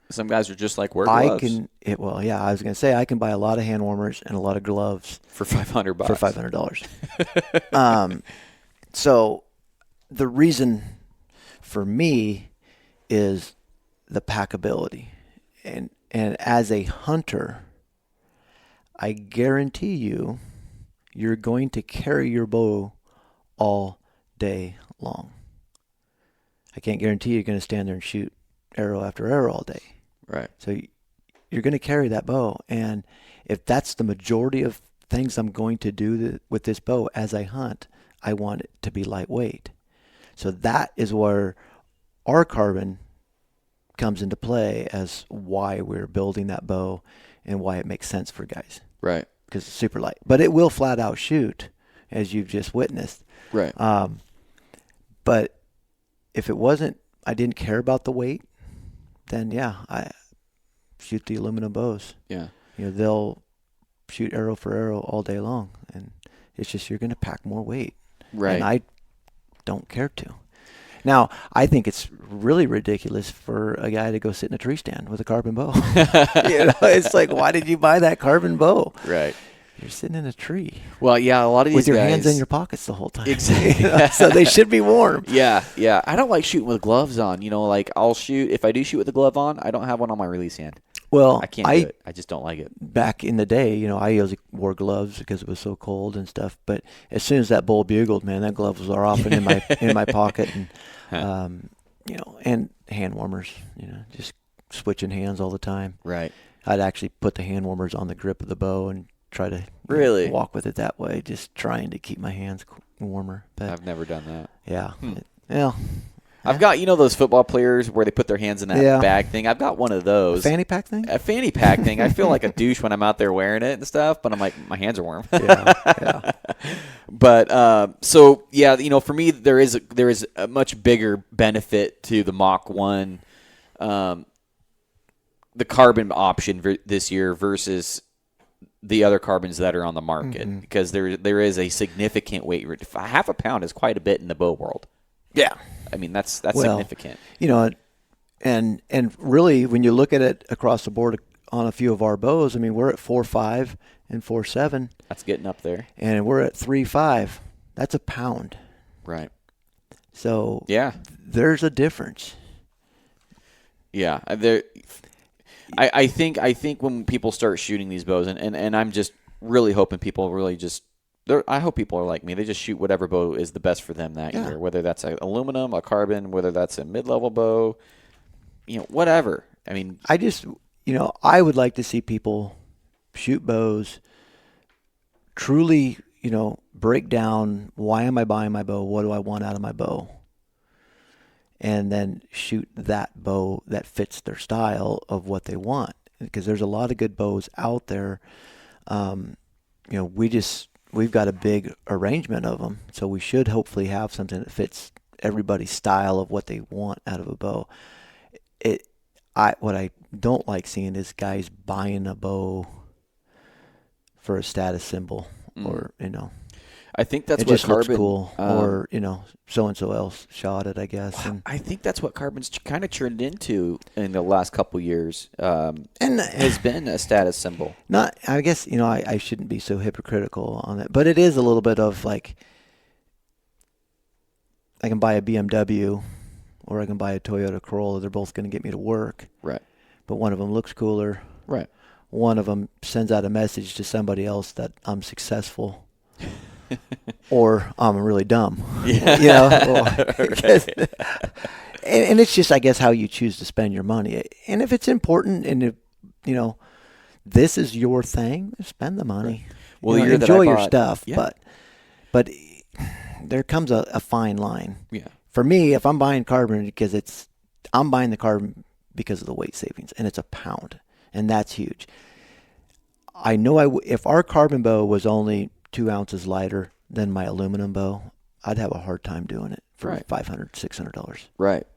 some guys are just like, wear gloves. I was going to say I can buy a lot of hand warmers and a lot of gloves for $500. For $500. So the reason for me is the packability, and as a hunter, I guarantee you're going to carry your bow all day long. I can't guarantee you're going to stand there and shoot arrow after arrow all day. Right. So you're going to carry that bow, and if that's the majority of things I'm going to do with this bow as I hunt, I want it to be lightweight. So that is where our carbon comes into play as why we're building that bow and why it makes sense for guys. Right. Because it's super light. But it will flat out shoot, as you've just witnessed. Right. But if it wasn't, I didn't care about the weight, then I shoot the aluminum bows. Yeah. They'll shoot arrow for arrow all day long, and it's just you're going to pack more weight. Right. And I don't care to. Now, I think it's really ridiculous for a guy to go sit in a tree stand with a carbon bow. It's like, why did you buy that carbon bow? Right. You're sitting in a tree. Well, yeah, a lot of these with your guys, hands in your pockets the whole time. Exactly. So they should be warm. Yeah. I don't like shooting with gloves on. Like I'll shoot, if I do shoot with a glove on, I don't have one on my release hand. Well, I can't do it. I just don't like it. Back in the day, I usually wore gloves because it was so cold and stuff. But as soon as that bull bugled, man, that glove was off and in my pocket, and and hand warmers, just switching hands all the time. Right. I'd actually put the hand warmers on the grip of the bow and try to really walk with it that way, just trying to keep my hands warmer. But I've never done that. Yeah. I've got, those football players where they put their hands in that bag thing. I've got one of those. A fanny pack thing? A fanny pack thing. I feel like a douche when I'm out there wearing it and stuff, but I'm like, my hands are warm. Yeah. But, for me, there is a much bigger benefit to the Mach 1, the carbon option this year versus the other carbons that are on the market, because there is a significant weight. Half a pound is quite a bit in the bow world. Yeah. I mean, that's significant. And really, when you look at it across the board on a few of our bows, I mean, we're at 4.5 and 4.7. That's getting up there. And we're at 3.5. That's a pound. Right. So there's a difference. Yeah. I think when people start shooting these bows, and I'm just really hoping people really just, I hope people are like me. They just shoot whatever bow is the best for them that year, whether that's an aluminum, a carbon, whether that's a mid-level bow, whatever. I mean, I just, I would like to see people shoot bows, truly, break down, why am I buying my bow? What do I want out of my bow? And then shoot that bow that fits their style of what they want. Because there's a lot of good bows out there. We've got a big arrangement of them, so we should hopefully have something that fits everybody's style of what they want out of a bow. What I don't like seeing is guys buying a bow for a status symbol, or I think that's it what just carbon looks cool, or so and so else shot it, I guess. And I think that's what carbon's kind of turned into in the last couple years, and has been a status symbol. I guess I shouldn't be so hypocritical on it, but it is a little bit of like, I can buy a BMW or I can buy a Toyota Corolla. They're both going to get me to work. Right. But one of them looks cooler. Right. One of them sends out a message to somebody else that I'm successful. Or I'm really dumb. Yeah. And it's just, I guess, how you choose to spend your money. And if it's important and if, this is your thing, spend the money. Well, enjoy your stuff, yeah. but there comes a fine line. Yeah. For me, if I'm buying carbon I'm buying the carbon because of the weight savings, and it's a pound, and that's huge. I know if our carbon bow was only 2 ounces lighter than my aluminum bow, I'd have a hard time doing it for $500, $600. Right.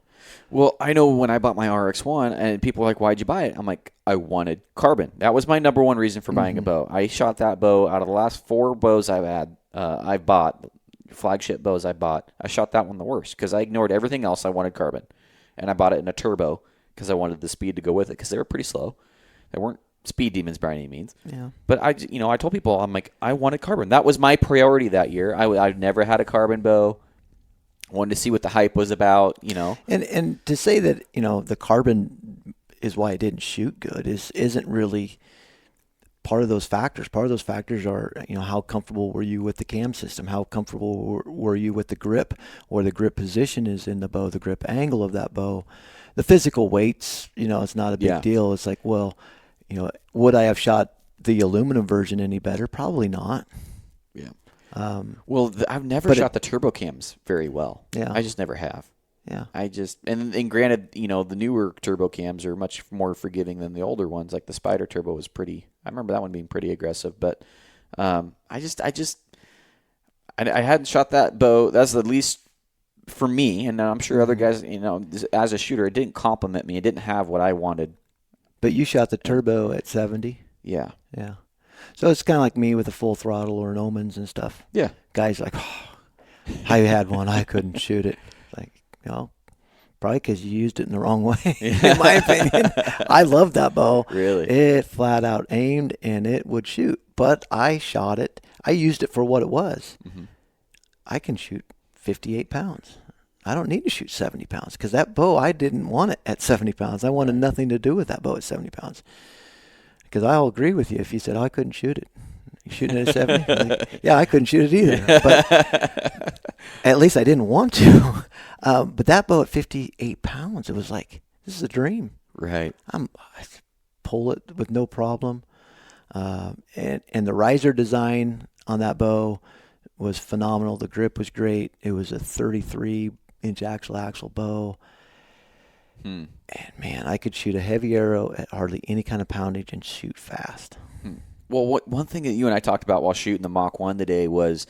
Well, I know when I bought my RX-1 and people were like, why'd you buy it? I'm like, I wanted carbon. That was my number one reason for buying a bow. I shot that bow out of the last 4 bows I've bought, flagship bows I bought. I shot that one the worst because I ignored everything else. I wanted carbon. And I bought it in a turbo because I wanted the speed to go with it because they were pretty slow. They weren't speed demons by any means. Yeah. But I told people, I'm like, I wanted carbon. That was my priority that year. I've never had a carbon bow. Wanted to see what the hype was about, And to say that, the carbon is why it didn't shoot good isn't really part of those factors. Part of those factors are, how comfortable were you with the cam system? How comfortable were you with the grip, or the grip position is in the bow, the grip angle of that bow? The physical weights, it's not a big deal. It's like, well, would I have shot the aluminum version any better? Probably not. Yeah. Well, I've never shot the turbo cams very well. Yeah. I just never have. Yeah. And granted, the newer turbo cams are much more forgiving than the older ones. Like the Spider turbo was pretty. I remember that one being pretty aggressive, but I hadn't shot that bow. That's the least for me, and I'm sure other guys, as a shooter, it didn't compliment me. It didn't have what I wanted. But you shot the turbo at 70. Yeah. Yeah. So it's kind of like me with a full throttle or an Omens and stuff. Yeah. Guys are like, I had one, I couldn't shoot it. Like, probably because you used it in the wrong way, in my opinion. I love that bow. Really? It flat out aimed and it would shoot. But I shot it. I used it for what it was. Mm-hmm. I can shoot 58 pounds. I don't need to shoot 70 pounds because that bow, I didn't want it at 70 pounds. I wanted nothing to do with that bow at 70 pounds. Because I'll agree with you if you said, I couldn't shoot it. You shooting it at 70? Like, yeah, I couldn't shoot it either. But at least I didn't want to. But that bow at 58 pounds, it was like, this is a dream. Right. I pull it with no problem. And the riser design on that bow was phenomenal. The grip was great. It was a 33-inch axle bow. And man, I could shoot a heavy arrow at hardly any kind of poundage and shoot fast. Well, one thing that you and I talked about while shooting the Mach 1 today was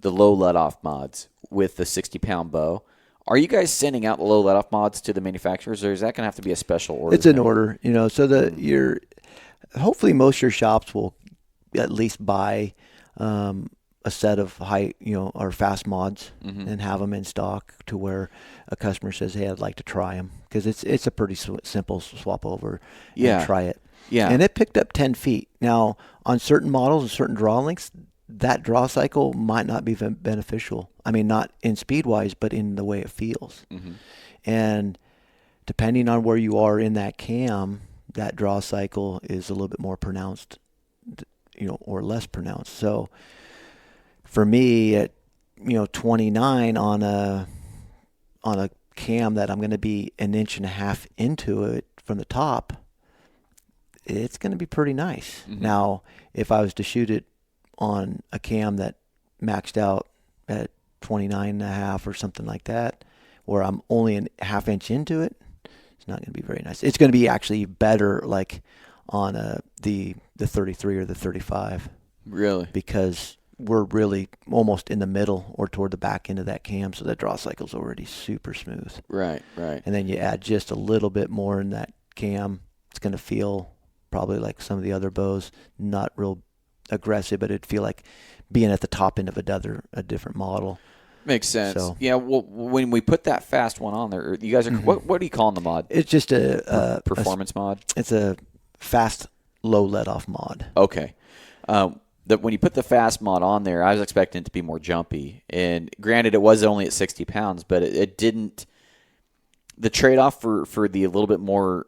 the low let-off mods with the 60-pound bow. Are you guys sending out the low let-off mods to the manufacturers, or is that going to have to be a special order? It's an order, so hopefully most of your shops will at least buy a set of or fast mods and have them in stock to where a customer says, hey, I'd like to try them, because it's a pretty simple swap over and try it. Yeah. And it picked up 10 feet. Now, on certain models and certain draw lengths, that draw cycle might not be beneficial. I mean, not in speed-wise, but in the way it feels. Mm-hmm. And depending on where you are in that cam, that draw cycle is a little bit more pronounced, or less pronounced. So for me, at 29 on a cam that I'm going to be an inch and a half into it from the top, it's going to be pretty nice. Mm-hmm. Now, if I was to shoot it on a cam that maxed out at 29 and a half or something like that, where I'm only a half inch into it, it's not going to be very nice. It's going to be actually better like on the 33 or the 35. Really? Because we're really almost in the middle or toward the back end of that cam, so that draw cycle's already super smooth. Right. And then you add just a little bit more in that cam, it's going to feel probably like some of the other bows, not real aggressive, but it'd feel like being at the top end of a different model. Makes sense. So, yeah, well, when we put that fast one on there, you guys are what are you calling the mod? It's just a performance mod. It's a fast low let-off mod. Okay. When you put the fast mod on there, I was expecting it to be more jumpy. And granted, it was only at 60 pounds, but it didn't. The trade-off for the a little bit more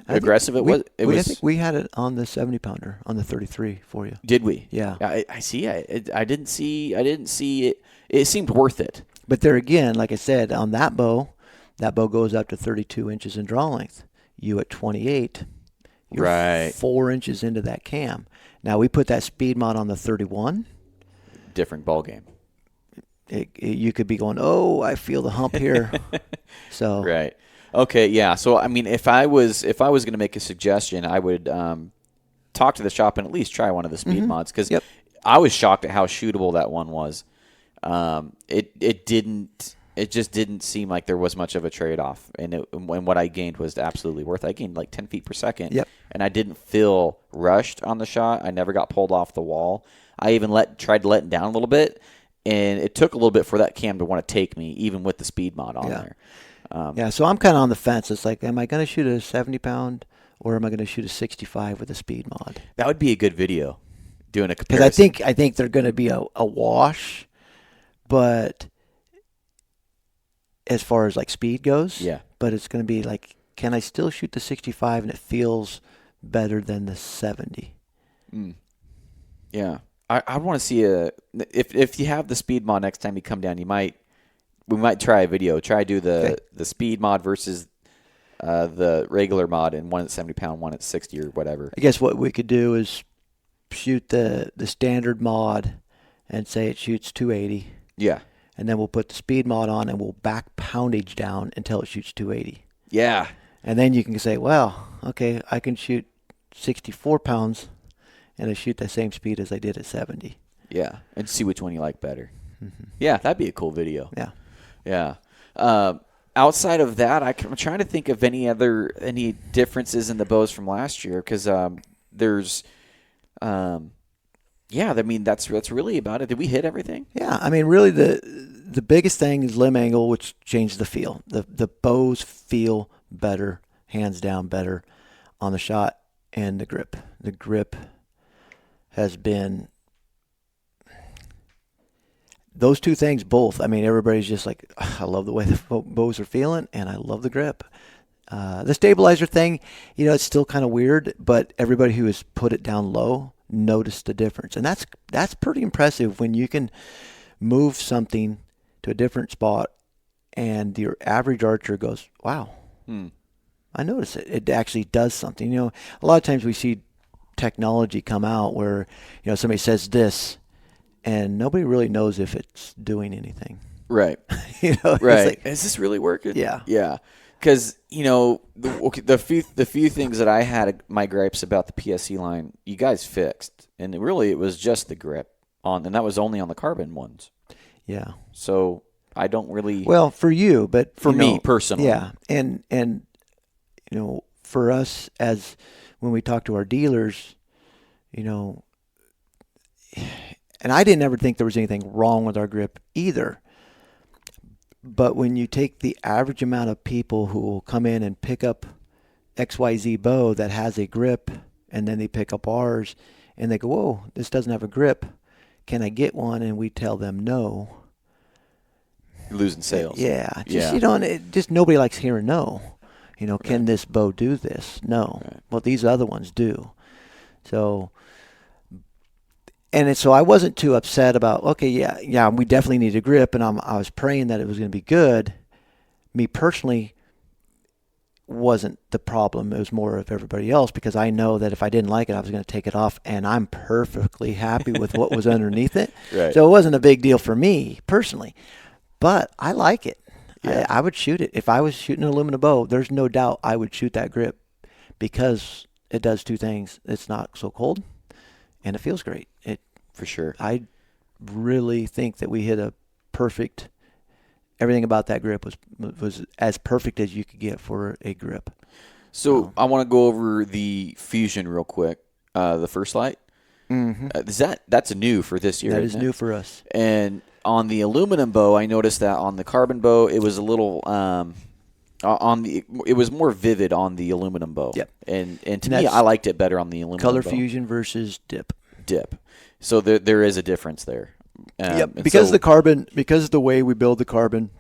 aggressive, I think we had it on the 70-pounder, on the 33 for you. Did we? Yeah. I see. I didn't see it. It seemed worth it. But there again, like I said, on that bow goes up to 32 inches in draw length. You at 28, you're right 4 inches into that cam. Now, we put that speed mod on the 31. Different ball game. You could be going, oh, I feel the hump here. So right. Okay, yeah. So I mean, if I was going to make a suggestion, I would talk to the shop and at least try one of the speed mods, because I was shocked at how shootable that one was. It didn't it just didn't seem like there was much of a trade-off. And what I gained was absolutely worth it. I gained like 10 feet per second. Yep. And I didn't feel rushed on the shot. I never got pulled off the wall. I even tried to let it down a little bit. And it took a little bit for that cam to want to take me, even with the speed mod on there. Yeah, so I'm kind of on the fence. It's like, am I going to shoot a 70-pound or am I going to shoot a 65 with a speed mod? That would be a good video, doing a comparison. Because I think they're going to be a wash, but as far as like speed goes, yeah. But it's going to be like, can I still shoot the 65 and it feels better than the 70? Yeah. I want to see if you have the speed mod next time you come down, we might try a video. Try do the speed mod versus the regular mod, and one at 70 pound, one at 60 or whatever. I guess what we could do is shoot the standard mod and say it shoots 280. Yeah. And then we'll put the speed mod on and we'll back poundage down until it shoots 280. Yeah. And then you can say, well, okay, I can shoot 64 pounds and I shoot the same speed as I did at 70. Yeah, and see which one you like better. Yeah, that'd be a cool video. Yeah. Yeah. Outside of that, I'm trying to think of any differences in the bows from last year, because there's, yeah, I mean that's really about it. Did we hit everything? Yeah, I mean really the biggest thing is limb angle, which changed the feel. The bows feel better, hands down better on the shot, and the grip. The grip has been those two things both. I mean, everybody's just like, I love the way the bows are feeling, and I love the grip. The stabilizer thing, it's still kind of weird, but everybody who has put it down low noticed the difference. And that's pretty impressive when you can move something to a different spot and your average archer goes, wow, I notice it. It actually does something. A lot of times we see technology come out where, somebody says this and nobody really knows if it's doing anything. Right. Right. Like, is this really working? Yeah. Yeah. Because, the few things that I had my gripes about the PSE line, you guys fixed. And it was just the grip and that was only on the carbon ones. Yeah. So I don't really. Well, for you, but for me personally. Yeah. And for us, as when we talk to our dealers, and I didn't ever think there was anything wrong with our grip either. But when you take the average amount of people who will come in and pick up XYZ bow that has a grip, and then they pick up ours, and they go, whoa, this doesn't have a grip. Can I get one? And we tell them no. You're losing sales. Yeah. Just nobody likes hearing no. Can this bow do this? No. Right. Well, these other ones do. So... so I wasn't too upset about, okay, yeah, we definitely need a grip, and I was praying that it was going to be good. Me personally wasn't the problem. It was more of everybody else, because I know that if I didn't like it, I was going to take it off, and I'm perfectly happy with what was underneath it. Right. So it wasn't a big deal for me personally, but I like it. Yeah. I would shoot it. If I was shooting an aluminum bow, there's no doubt I would shoot that grip, because it does two things. It's not so cold, and it feels great. For sure. I really think that we hit everything about that grip was as perfect as you could get for a grip. So I want to go over the Fusion real quick. The first light. Mm-hmm. That's new for this year. That is new for us. And on the aluminum bow, I noticed that on the carbon bow, it was a little it was more vivid on the aluminum bow. Yep. And to me, I liked it better on the aluminum color bow. fusion versus dip. So there is a difference there. Yep. Because the carbon, because the way we build the carbon,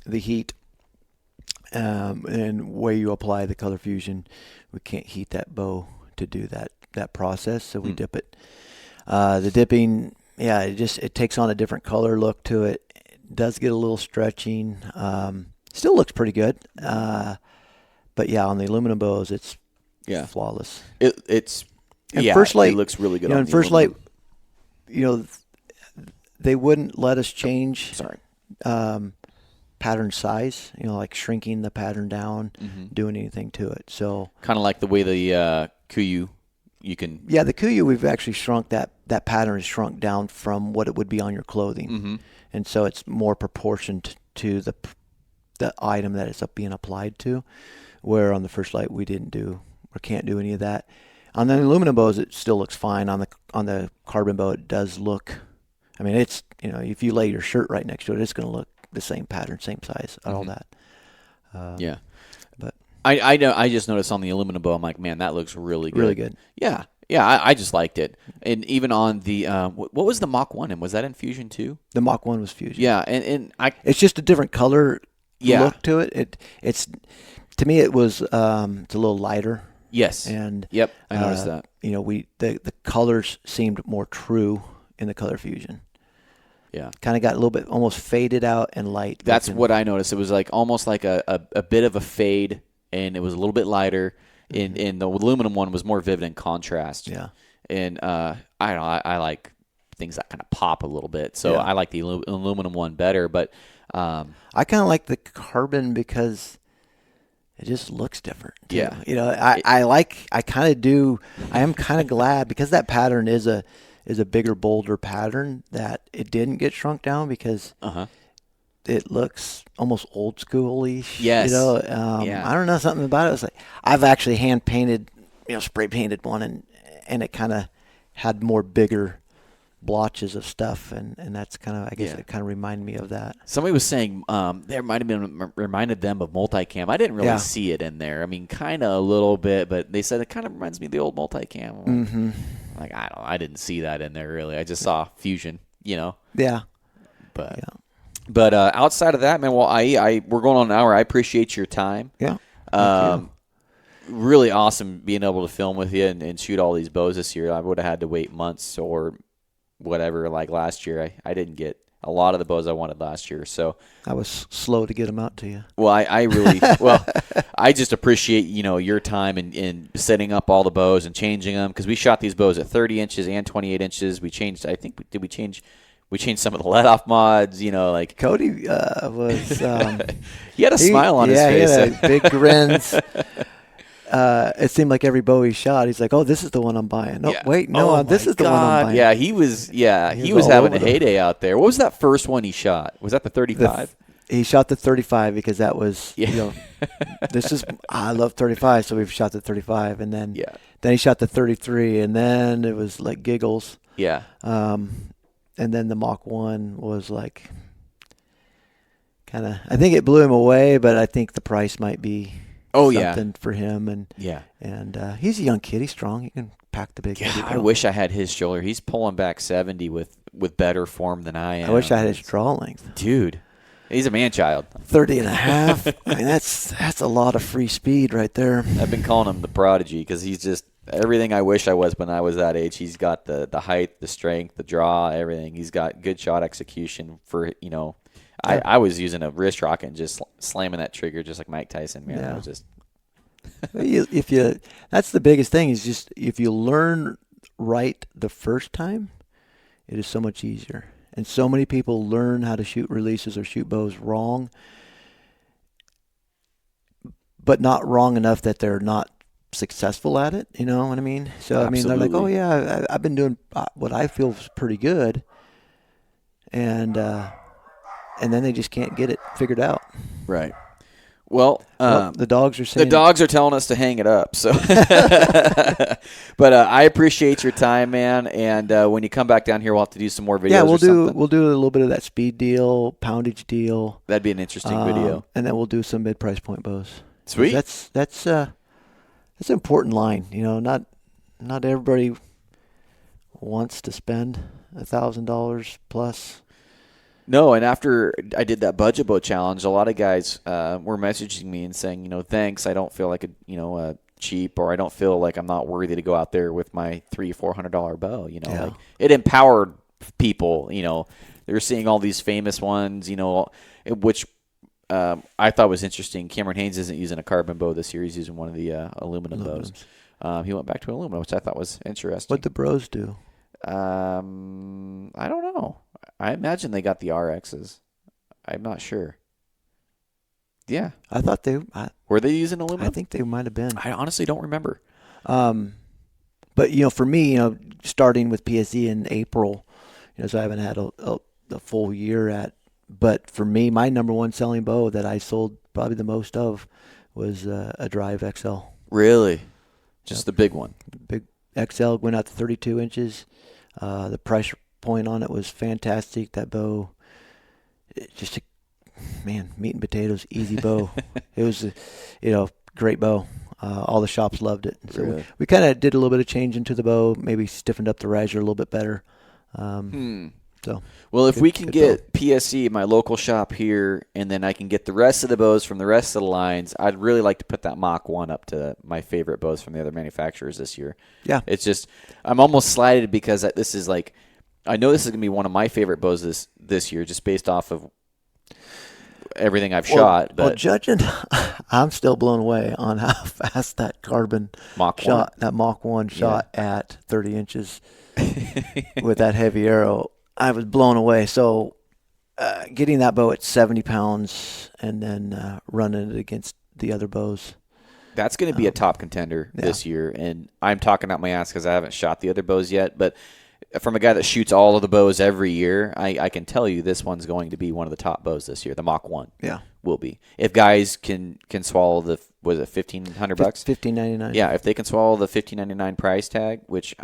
the heat, and way you apply the color fusion, we can't heat that bow to do that process. So we dip it. The dipping, it takes on a different color look to it. It does get a little stretching. Still looks pretty good. But yeah, on the aluminum bows, it's flawless. First light, it looks really good. In first light, they wouldn't let us change pattern size, like shrinking the pattern down, doing anything to it. So kind of like the way the Kuyu, you can. Yeah, the Kuyu, we've actually shrunk that pattern is shrunk down from what it would be on your clothing. And so it's more proportioned to the item that it's being applied to, where on the First Light we didn't do or can't do any of that. On the aluminum bows, it still looks fine. On the carbon bow, it does look. I mean, it's, if you lay your shirt right next to it, it's going to look the same pattern, same size, all that. Yeah. But I know. I just noticed on the aluminum bow, I'm like, man, that looks really good. really good. Yeah. Yeah, I just liked it. And even on the, what was the Mach 1 in? Was that in Fusion too? The Mach 1 was Fusion. Yeah, and it's just a different color look to it. It's to me, it was it's a little lighter. Yes. And yep, I noticed that. The colors seemed more true in the Color Fusion. Yeah. Kind of got a little bit almost faded out and light. That's what I noticed. It was like almost like a bit of a fade, and it was a little bit lighter. In the aluminum one was more vivid in contrast. Yeah. And I don't know. I like things that kind of pop a little bit. So I like the aluminum one better. But I kind of like the carbon because it just looks different. Too. Yeah. I kind of do. I am kind of glad because that pattern is a bigger, bolder pattern that it didn't get shrunk down because it looks almost old school-ish. Yes. I don't know, something about it. It's like I've actually hand painted, spray painted one, and it kind of had more bigger blotches of stuff, and that's kind of, I guess it kind of reminded me of that. Somebody was saying there might have been reminded them of multicam. I didn't really see it in there. I mean, kind of a little bit, but they said it kind of reminds me of the old multicam. Like I didn't see that in there really. I just saw Fusion, Yeah. But outside of that, man, well, we're going on an hour. I appreciate your time. Yeah. Really awesome being able to film with you and shoot all these bows this year. I would have had to wait months or whatever like last year. I didn't get a lot of the bows I wanted last year. So I was slow to get them out to you. Well, I really I just appreciate your time in setting up all the bows and changing them because we shot these bows at 30 inches and 28 inches. We changed. I think we changed some of the let-off mods. Like Cody was. He had a smile on his face. Yeah, he had big grins. It seemed like every bow he shot, he's like, "Oh, this is the one I'm buying." No, wait, no, this is the one I'm buying. Yeah, he was having a heyday out there. What was that first one he shot? Was that the 35? He shot the 35 because that was, I love 35, so we've shot the 35, and then he shot the 33, and then it was like giggles. Yeah. And then the Mach 1 was like, kind of, I think it blew him away, but I think the price might be. Something for him, and he's a young kid. He's strong. He can pack the big. Yeah, I wish I had his shoulder. He's pulling back 70 with better form than I am. I wish I had his draw length, dude. He's a man child. 30 and a half. I mean, that's a lot of free speed right there. I've been calling him the prodigy because he's just everything I wish I was when I was that age. He's got the height, the strength, the draw, everything. He's got good shot execution for I was using a wrist rocket and just slamming that trigger just like Mike Tyson, man. I was just that's the biggest thing is just if you learn right the first time, it is so much easier. And so many people learn how to shoot releases or shoot bows wrong, but not wrong enough that they're not successful at it. You know what I mean? So Absolutely. I mean, they're like, oh yeah, I've been doing what I feel is pretty good, and then they just can't get it figured out. Right. Well, the dogs are saying the dogs are telling us to hang it up. So, but I appreciate your time, man. And when you come back down here, we'll have to do some more videos. Yeah, we'll do a little bit of that speed deal, poundage deal. That'd be an interesting video. And then we'll do some mid-price point bows. Sweet. That's an important line. You know, not everybody wants to spend $1,000 plus. No, and after I did that budget boat challenge, a lot of guys were messaging me and saying, thanks, I don't feel like a cheap, or I don't feel like I'm not worthy to go out there with my $300-$400 bow. Like it empowered people. They're seeing all these famous ones. Which I thought was interesting. Cameron Haynes isn't using a carbon bow this year; he's using one of the aluminum bows. He went back to aluminum, which I thought was interesting. What'd the bros do? I don't know. I imagine they got the RXs. I'm not sure. Yeah. I thought they... Were they using aluminum? I think they might have been. I honestly don't remember. But, for me, starting with PSE in April, so I haven't had a full year at But for me, my number one selling bow that I sold probably the most of was a Drive XL. Really? Just the big one? Big XL went out to 32 inches. The price point on it was fantastic. That bow, just meat and potatoes, easy bow. It was a great bow. All the shops loved it. So really? we kind of did a little bit of change into the bow, maybe stiffened up the riser a little bit better. So, well, if we can get PSE, my local shop here, and then I can get the rest of the bows from the rest of the lines, I'd really like to put that Mach 1 up to my favorite bows from the other manufacturers this year. Yeah. It's just, I'm almost slighted because this is like, I know this is going to be one of my favorite bows this year, just based off of everything I've shot. But judging, I'm still blown away on how fast that Carbon Mach shot, 1. that Mach 1 shot at 30 inches with that heavy arrow. I was blown away. So getting that bow at 70 pounds and then running it against the other bows. That's going to be a top contender this year. And I'm talking out my ass because I haven't shot the other bows yet. But from a guy that shoots all of the bows every year, I can tell you this one's going to be one of the top bows this year. The Mach 1 will be. If guys can swallow the, was it $1,500? $1,599. Yeah, if they can swallow the $1,599 price tag, which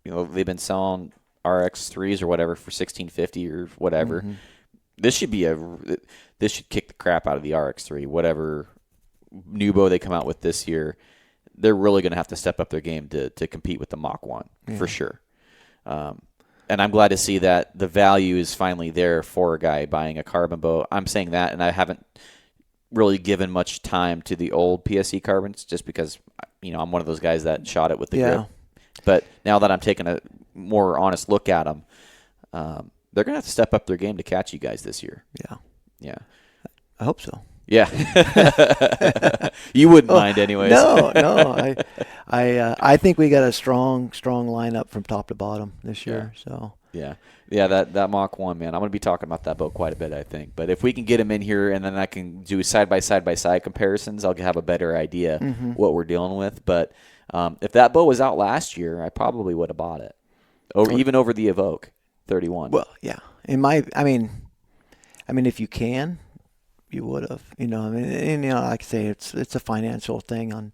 they've been selling RX3s or whatever for $1,650 or whatever. Mm-hmm. This should kick the crap out of the RX3. Whatever new bow they come out with this year, they're really going to have to step up their game to compete with the Mach 1 for sure. And I'm glad to see that the value is finally there for a guy buying a carbon bow. I'm saying that, and I haven't really given much time to the old PSE carbons just because I'm one of those guys that shot it with the grip. But now that I'm taking a more honest look at them, they're going to have to step up their game to catch you guys this year. Yeah. I hope so. Yeah. You wouldn't mind anyways. No. I think we got a strong lineup from top to bottom this year. So Yeah, that Mach 1, man. I'm going to be talking about that boat quite a bit, I think. But if we can get him in here and then I can do side-by-side comparisons, I'll have a better idea what we're dealing with. But if that bow was out last year, I probably would have bought it, even over the Evoque 31. Well, yeah. I mean, if you can, you would have. Like I say, it's a financial thing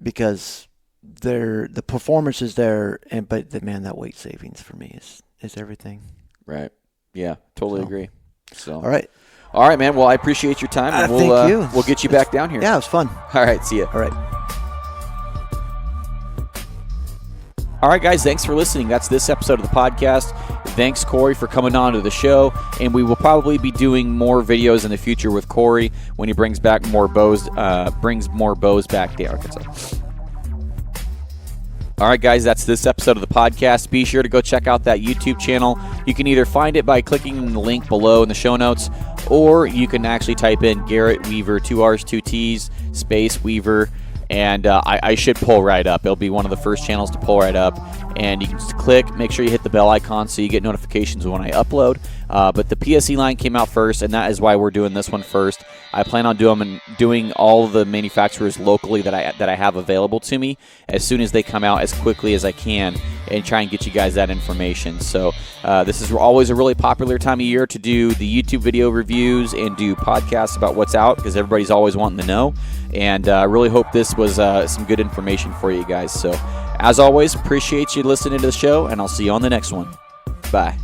because the performance is there, but that weight savings for me is everything. Right. Yeah. Totally agree. So. All right, man. Well, I appreciate your time, and thank you. We'll get you back down here. Yeah, it was fun. All right. See ya. All right. All right, guys, thanks for listening. That's this episode of the podcast. Thanks, Cory, for coming on to the show. And we will probably be doing more videos in the future with Cory when he brings more bows back to Arkansas. All right, guys, that's this episode of the podcast. Be sure to go check out that YouTube channel. You can either find it by clicking the link below in the show notes, or you can actually type in Garrett Weaver, 2 R's, 2 T's, space Weaver, and I should pull right up. It'll be one of the first channels to pull right up, and you can just click, make sure you hit the bell icon so you get notifications when I upload. But the PSE line came out first, and that is why we're doing this one first. I plan on doing all the manufacturers locally that I have available to me as soon as they come out, as quickly as I can, and try and get you guys that information. So this is always a really popular time of year to do the YouTube video reviews and do podcasts about what's out, because everybody's always wanting to know. And I really hope this was some good information for you guys. So as always, appreciate you listening to the show, and I'll see you on the next one. Bye.